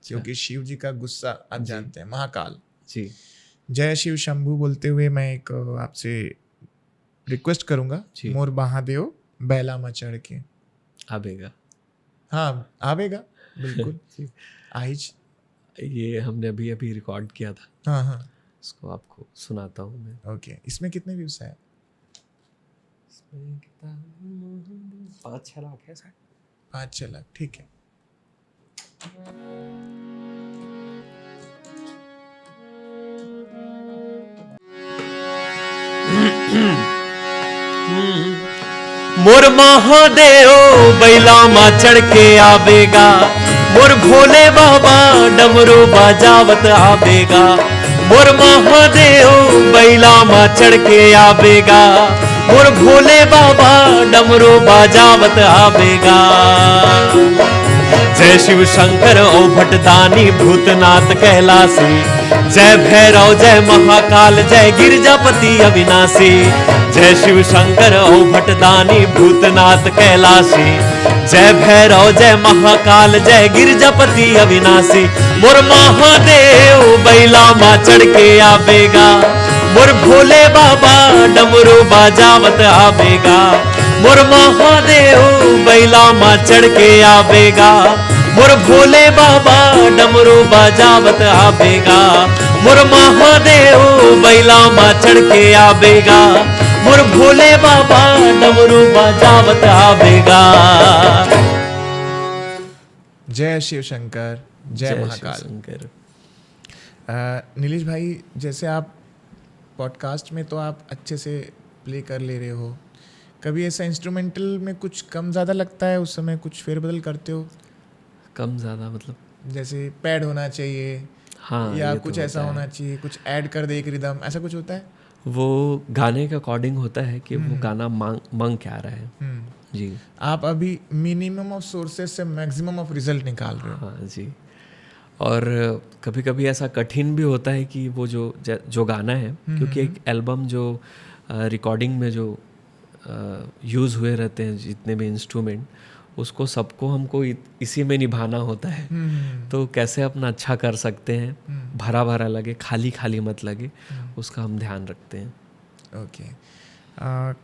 क्योंकि शिव जी का गुस्सा आप जानते हैं, महाकाल। जी जय शिव शंभू बोलते हुए मैं एक आपसे रिक्वेस्ट करूंगा, जी। मोर महादेव बैला में चढ़ के। आबेगा। हाँ, आवेगा बिल्कुल। जी। आइज। ये हमने अभी अभी रिकॉर्ड किया था, हाँ हाँ। इसको आपको सुनाता हूँ मैं। ओके। इसमें कितने व्यूज है? 5-6 लाख है शायद। 5-6 लाख, ठीक है। मोर महादेव बैला मा चढ़ के आवेगा, मोर भोले बाबा डमरू बजावत आवेगा, मोर महादेव बैला मा चढ़ के आवेगा, मोर भोले बाबा डमरू बजावत आवेगा। जय शिव शंकर ओ भटदानी भूतनाथ कैलासी, जय भैरव जय महाकाल जय गिरजापति अविनाशी, जय शिव शंकर ओ भटदानी भूतनाथ कैलासी, जय भैरव जय महाकाल जय गिरजापति अविनाशी, मोर महादेव बैला मा चढ़ के आवेगा, मोर भोले बाबा डमरू बजावत आवेगा, मोर महादेव बैला मा चढ़ के आवेगा, मोर भोले बाबा डमरू बजावत आवेगा, मोर महादेव बैला मा चढ़ के आवेगा, मोर भोले बाबा डमरू बजावत आवेगा। जय शिव शंकर, जय शिव महाकाल। शंकर। नीलेश भाई, जैसे आप पॉडकास्ट में तो आप अच्छे से प्ले कर ले रहे हो, कभी ऐसा इंस्ट्रूमेंटल में कुछ कम ज़्यादा लगता है, उस समय कुछ फेरबदल करते हो? कम ज़्यादा मतलब? जैसे पैड होना चाहिए, हाँ, या ये तो कुछ होता ऐसा है। होना चाहिए, कुछ ऐड कर दे एक रिदम, ऐसा कुछ होता है? वो गाने के अकॉर्डिंग होता है कि वो गाना मांग क्या रहा है। जी आप अभी मिनिमम ऑफ सोर्सेस से मैक्सिमम ऑफ रिजल्ट निकाल रहे हो। हाँ जी। और कभी कभी ऐसा कठिन भी होता है कि वो जो गाना है, क्योंकि एक एल्बम जो रिकॉर्डिंग में जो यूज़ हुए रहते हैं जितने भी इंस्ट्रूमेंट, उसको सबको हमको इसी में निभाना होता है। तो कैसे अपना अच्छा कर सकते हैं, भरा भरा लगे, खाली खाली मत लगे, उसका हम ध्यान रखते हैं। ओके।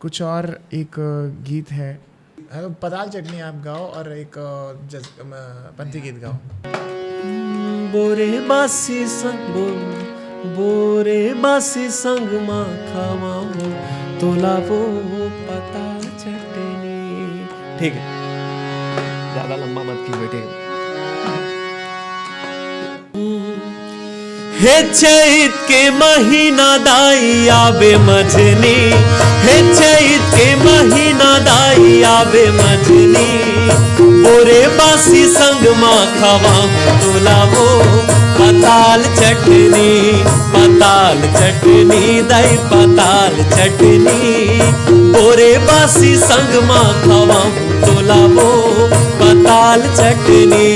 कुछ और एक गीत है, पताल चटनी आप गाओ और एक पंथी गीत गाओ। बोरे बासी संग मा खावाऊं तोलावो पताल चटनी। ठीक है, ज्यादा लंबा मत कीजिए, ठीक है। हे चैत के महीना दाई आवे मजनी, हे चैत के महीना दाई आवे मजनी, बोरे बासी संग मा खावाऊं तोलावो पताल चटनी, पताल चटनी दाई पताल चटनी, बोरे बासी संग मा खावाऊं तोलावो पताल चटनी,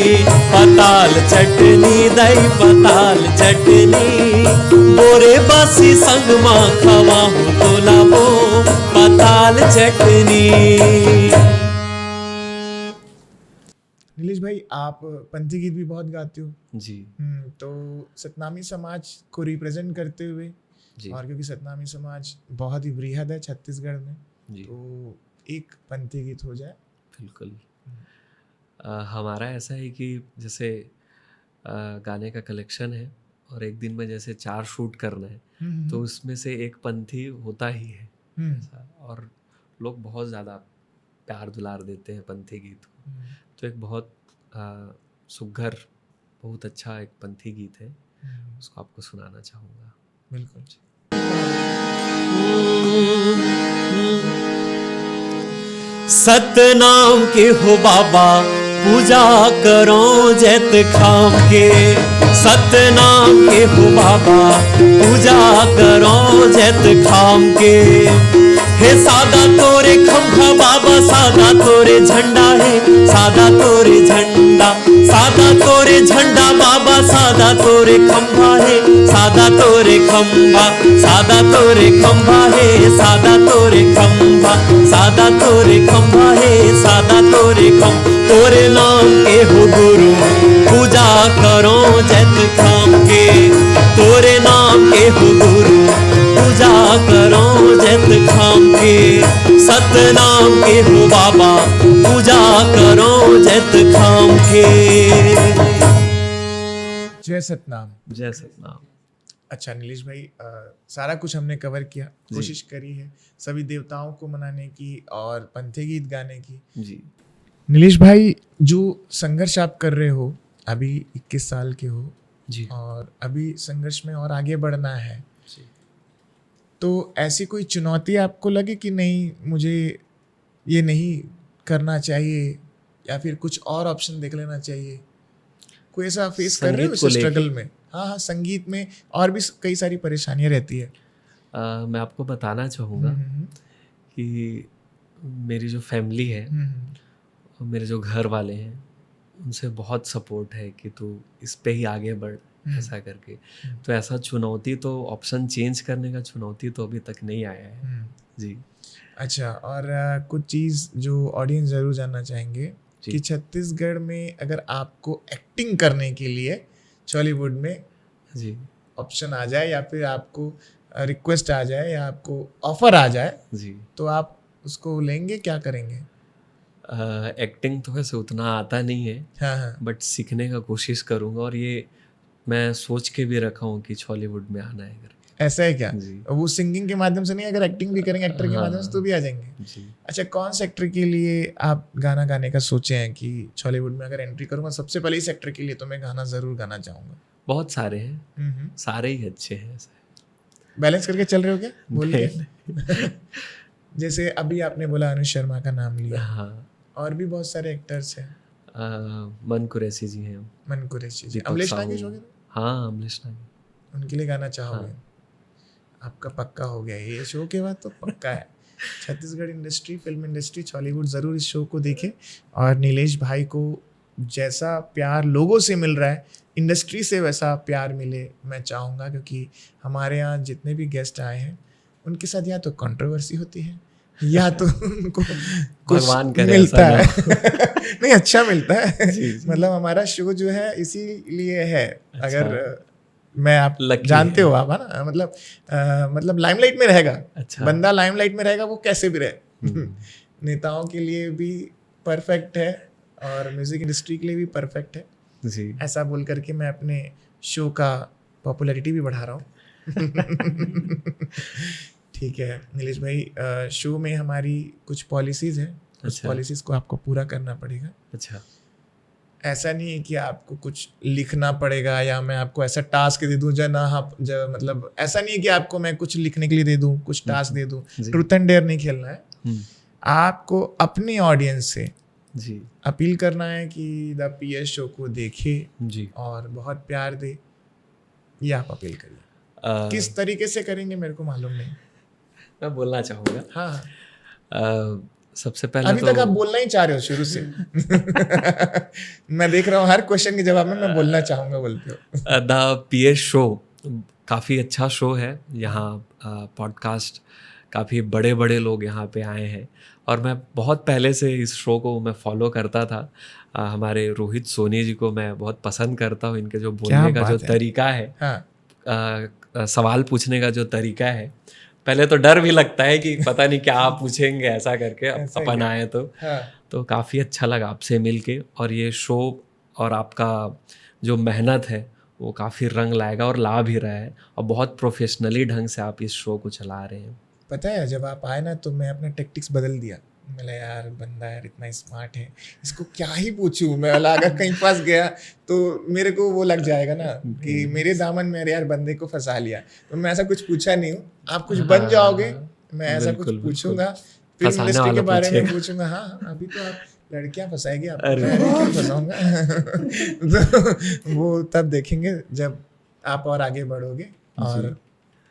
पताल चटनी दाई पताल चटनी, बोरे बासी संग मा खावाऊं तोलावो पताल चटनी। नीलेश भाई, आप पंथी गीत भी बहुत गाते हो। जी तो सतनामी समाज को रिप्रेजेंट करते हुए, जी और क्योंकि सतनामी समाज बहुत ही बृहद है छत्तीसगढ़ में, जी तो एक पंथी गीत हो जाए। बिल्कुल। हमारा ऐसा है कि जैसे गाने का कलेक्शन है और एक दिन में जैसे 4 शूट करना है, तो उसमें से एक पंथी होता ही है ऐसा, और लोग बहुत ज़्यादा प्यार दुलार देते हैं पंथी गीत को। तो एक बहुत सुघर, बहुत अच्छा एक पंथी गीत है, उसको आपको सुनाना चाहूँगा। बिल्कुल। सतनाम के हो बाबा पूजा करो जैत खाम के, सतनाम के हो बाबा पूजा करो जैत खाम के, हे सादा तोरे खंभा बाबा सादा तोरे झंडा है, सादा तोरे झंडा, सादा तोरे झंडा बाबा सादा तोरे खंभा है, सादा तोरे खंभा, सादा तोरे खंभा है, सादा तोरे खंभा, सादा तोरे खंभा है, सादा तोरे खंभा, तोरे नाम के हो गुरु पूजा करो जैत खाम के, तोरे नाम के हो गुरु पूजा करो जैत खाम के, सतनाम के हो बाबा पूजा करो जैत खाम के। जय सतनाम। जय सतनाम। अच्छा नीलेश भाई, सारा कुछ हमने कवर किया, कोशिश करी है सभी देवताओं को मनाने की और पंथी गीत गाने की। जी नीलेश भाई, जो संघर्ष आप कर रहे हो, अभी 21 साल के हो जी और अभी संघर्ष में और आगे बढ़ना है, जी। तो ऐसी कोई चुनौती आपको लगे कि नहीं मुझे ये नहीं करना चाहिए, या फिर कुछ और ऑप्शन देख लेना चाहिए, कोई ऐसा फेस कर रहे हो इस स्ट्रगल में? हाँ, संगीत में और भी कई सारी परेशानियां रहती है। मैं आपको बताना चाहूँगा कि मेरी जो फैमिली है और मेरे जो घर वाले हैं, उनसे बहुत सपोर्ट है कि तू इस पे ही आगे बढ़, ऐसा करके। तो ऐसा चुनौती तो, ऑप्शन चेंज करने का चुनौती तो अभी तक नहीं आया है। जी। अच्छा, और कुछ चीज़ जो ऑडियंस ज़रूर जानना चाहेंगे कि छत्तीसगढ़ में अगर आपको एक्टिंग करने के लिए बॉलीवुड में जी ऑप्शन आ जाए, या फिर आपको रिक्वेस्ट आ जाए, या आपको ऑफर आ जाए, जी, तो आप उसको लेंगे, क्या करेंगे? एक्टिंग तो वैसे उतना आता नहीं है, हाँ, बट सीखने का कोशिश करूँगा, और ये मैं सोच के भी रखा हूँ कि हॉलीवुड में आना है करके। ऐसा है क्या? जी। वो सिंगिंग के माध्यम से नहीं, अगर एक्टिंग भी करेंगे एक्टर के माध्यम से तो भी आ जाएंगे? जी। अच्छा, कौन से एक्टर के लिए आप गाना गाने का सोचे हैं कि हॉलीवुड में अगर एंट्री करूंगा सबसे पहले इस एक्टर के लिए तो मैं गाना ज़रूर गाना चाहूँगा? बहुत सारे हैं, सारे ही अच्छे हैं। बैलेंस करके चल रहे हो क्या बोल के? जैसे अभी आपने बोला अनुज शर्मा का नाम लिया, हाँ, और भी बहुत सारे एक्टर्स हैं। मन कुरैशी जी हैं, मन कुरैशी जी, दीपक अमलेश साहू। नागेश वगैरह। हाँ अमलेश नागी, उनके लिए गाना चाहोगे? आपका पक्का हो गया ये शो के बाद तो पक्का है। Chhattisgarh industry, film industry, Hollywood ज़रूर इस शो को देखे। और नीलेश भाई को जैसा प्यार लोगों से मिल रहा है, इंडस्ट्री से वैसा प्यार मिले मैं चाहूँगा, क्योंकि हमारे यहाँ जितने भी गेस्ट आए हैं उनके साथ या तो कंट्रोवर्सी होती है या तो उनको कुछ भगवान करे मिलता ऐसा है। नहीं, अच्छा मिलता है। जी, जी। मतलब हमारा शो जो है इसीलिए है। अच्छा। अगर मैं आप Lucky जानते है। हो आप, है ना, मतलब लाइमलाइट में रहेगा। अच्छा। बंदा लाइमलाइट में रहेगा वो कैसे भी रहे। नेताओं के लिए भी परफेक्ट है और म्यूजिक इंडस्ट्री के लिए भी परफेक्ट है। जी। ऐसा बोल करके मैं अपने शो का पॉपुलैरिटी भी बढ़ा रहा हूँ। ठीक है नीलेश भाई, शो में हमारी कुछ पॉलिसीज हैं, उस अच्छा। पॉलिसीज को आपको पूरा करना पड़ेगा। अच्छा। ऐसा नहीं है कि आपको कुछ लिखना पड़ेगा या मैं आपको ऐसा टास्क दे दूं मतलब ऐसा नहीं है कि आपको मैं कुछ लिखने के लिए दे दूं, कुछ टास्क दे दूं। जी। ट्रूथ एंड डेयर नहीं खेलना है। आपको अपनी ऑडियंस से जी। अपील करना है कि द पीएस शो को देखे जी। और बहुत प्यार दे। ये आप अपील करिए। किस तरीके से करेंगे मेरे को मालूम नहीं। मैं बोलना चाहूँगा, हाँ, सबसे पहले अभी तो तक आप बोलना ही चाह रहे हो शुरू से। मैं देख रहा हूँ हर क्वेश्चन के जवाब में मैं बोलना चाहूँगा बोलते हो। द पीएस शो काफ़ी अच्छा शो है। यहाँ पॉडकास्ट काफ़ी बड़े बड़े लोग यहाँ पे आए हैं और मैं बहुत पहले से इस शो को मैं फॉलो करता था। हमारे रोहित सोनी जी को मैं बहुत पसंद करता हूँ। इनके जो बोलने का जो तरीका है, हाँ। सवाल पूछने का जो तरीका है, पहले तो डर भी लगता है कि पता नहीं क्या आप पूछेंगे ऐसा करके अपन आए तो काफ़ी अच्छा लगा आपसे मिलके। और ये शो और आपका जो मेहनत है वो काफ़ी रंग लाएगा और ला भी रहा है और बहुत प्रोफेशनली ढंग से आप इस शो को चला रहे हैं। पता है जब आप आए ना तो मैं अपना टेक्टिक्स बदल दिया। मैं यार बंदा यार इतना स्मार्ट है, इसको क्या ही पूछूं मैं, अगर कहीं फंस गया तो मेरे को वो लग जाएगा ना कि मेरे दामन में यार बंदे को फंसा लिया। तो मैं ऐसा कुछ पूछा नहीं हूँ, आप कुछ बन जाओगे। मैं ऐसा कुछ पूछूंगा, फिल्म इंडस्ट्री के बारे में पूछूंगा। हाँ, अभी तो आप लड़कियां फंसाएगी, आप मैं फंसाऊंगा। तो वो तब देखेंगे जब आप और आगे बढ़ोगे और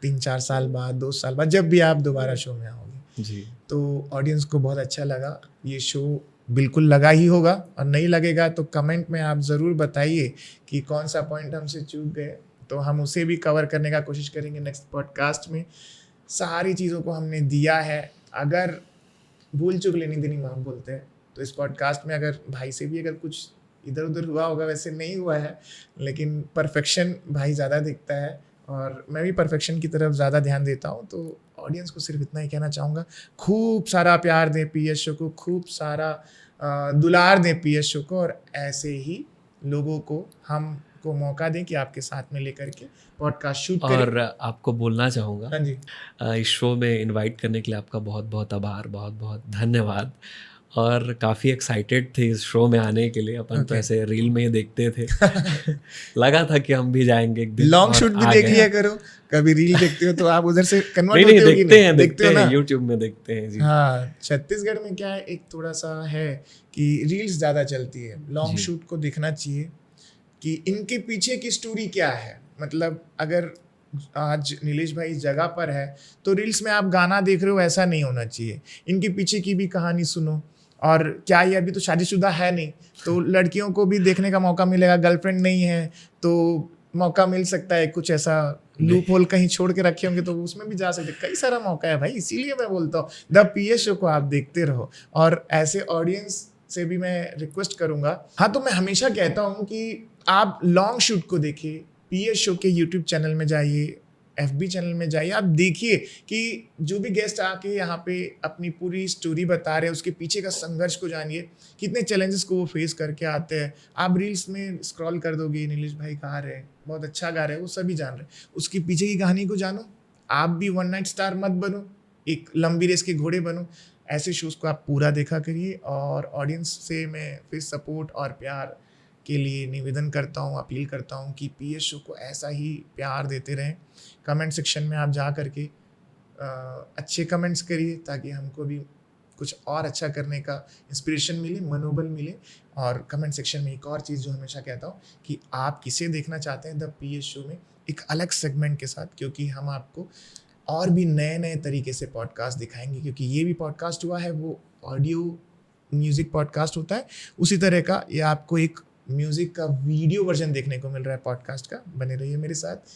3-4 साल बाद, 2 साल बाद जब भी आप दोबारा शो में आओगे जी। तो ऑडियंस को बहुत अच्छा लगा। ये शो बिल्कुल लगा ही होगा, और नहीं लगेगा तो कमेंट में आप ज़रूर बताइए कि कौन सा पॉइंट हमसे चूक गए, तो हम उसे भी कवर करने का कोशिश करेंगे नेक्स्ट पॉडकास्ट में। सारी चीज़ों को हमने दिया है। अगर भूल चूक लेनी देनी माफ बोलते हैं, तो इस पॉडकास्ट में अगर भाई से भी अगर कुछ इधर उधर हुआ होगा, वैसे नहीं हुआ है, लेकिन परफेक्शन भाई ज़्यादा दिखता है और मैं भी परफेक्शन की तरफ ज़्यादा ध्यान देता हूँ। तो ऑडियंस को सिर्फ इतना ही कहना चाहूँगा, खूब सारा प्यार दें पीएस शो को, खूब सारा दुलार दें पीएस शो को, और ऐसे ही लोगों को हमको मौका दें कि आपके साथ में लेकर के पॉडकास्ट शूट करें। और आपको बोलना चाहूँगा, हाँ जी, इस शो में इनवाइट करने के लिए आपका बहुत बहुत आभार, बहुत बहुत धन्यवाद। और काफ़ी एक्साइटेड थे इस शो में आने के लिए। अपन तो ऐसे रील में ही देखते थे। लगा था कि हम भी जाएंगे एक दिन। लॉन्ग शूट भी देख लिया करो, कभी रील देखते हो तो आप उधर से कन्वर्ट नहीं, होते हो कि नहीं? देखते हैं ना? यूट्यूब में देखते हैं जी। हाँ, छत्तीसगढ़ में क्या है, एक थोड़ा सा है कि रील्स ज़्यादा चलती है। लॉन्ग शूट को देखना चाहिए कि इनके पीछे की स्टोरी क्या है। मतलब अगर आज नीलेश भाई इस जगह पर है तो रील्स में आप गाना देख रहे हो, ऐसा नहीं होना चाहिए। इनके पीछे की भी कहानी सुनो। और क्या ये अभी तो शादीशुदा है नहीं, तो लड़कियों को भी देखने का मौका मिलेगा। गर्लफ्रेंड नहीं है तो मौका मिल सकता है, कुछ ऐसा लूप होल कहीं छोड़ के रखे होंगे तो उसमें भी जा सकते। कई सारा मौका है भाई, इसीलिए मैं बोलता हूँ द पीएस शो को आप देखते रहो। और ऐसे ऑडियंस से भी मैं रिक्वेस्ट करूँगा, हाँ, तो मैं हमेशा कहता हूँ कि आप लॉन्ग शूट को देखिए। पीएस शो के यूट्यूब चैनल में जाइए, FB चैनल में जाइए, आप देखिए कि जो भी गेस्ट आके यहाँ पे अपनी पूरी स्टोरी बता रहे हैं, उसके पीछे का संघर्ष को जानिए, कितने चैलेंजेस को वो फेस करके आते हैं। आप रील्स में स्क्रॉल कर दोगे, नीलेश भाई गा रहे हैं, बहुत अच्छा गा रहे हैं, वो सभी जान रहे हैं, उसके पीछे की कहानी को जानो। आप भी वन नाइट स्टार मत बनो, एक लंबी रेस के घोड़े बनो। ऐसे शोज़ को आप पूरा देखा करिए। और ऑडियंस से मैं फिर सपोर्ट और प्यार के लिए निवेदन करता हूँ, अपील करता हूँ कि पीएस शो को ऐसा ही प्यार देते रहें। कमेंट सेक्शन में आप जा करके अच्छे कमेंट्स करिए ताकि हमको भी कुछ और अच्छा करने का इंस्पिरेशन मिले, मनोबल मिले। और कमेंट सेक्शन में एक और चीज़ जो हमेशा कहता हूँ कि आप किसे देखना चाहते हैं द पीएस शो में एक अलग सेगमेंट के साथ, क्योंकि हम आपको और भी नए नए तरीके से पॉडकास्ट दिखाएंगे। क्योंकि ये भी पॉडकास्ट हुआ है वो ऑडियो म्यूज़िक पॉडकास्ट होता है, उसी तरह का ये आपको एक म्यूज़िक का वीडियो वर्जन देखने को मिल रहा है पॉडकास्ट का। बने रहिए मेरे साथ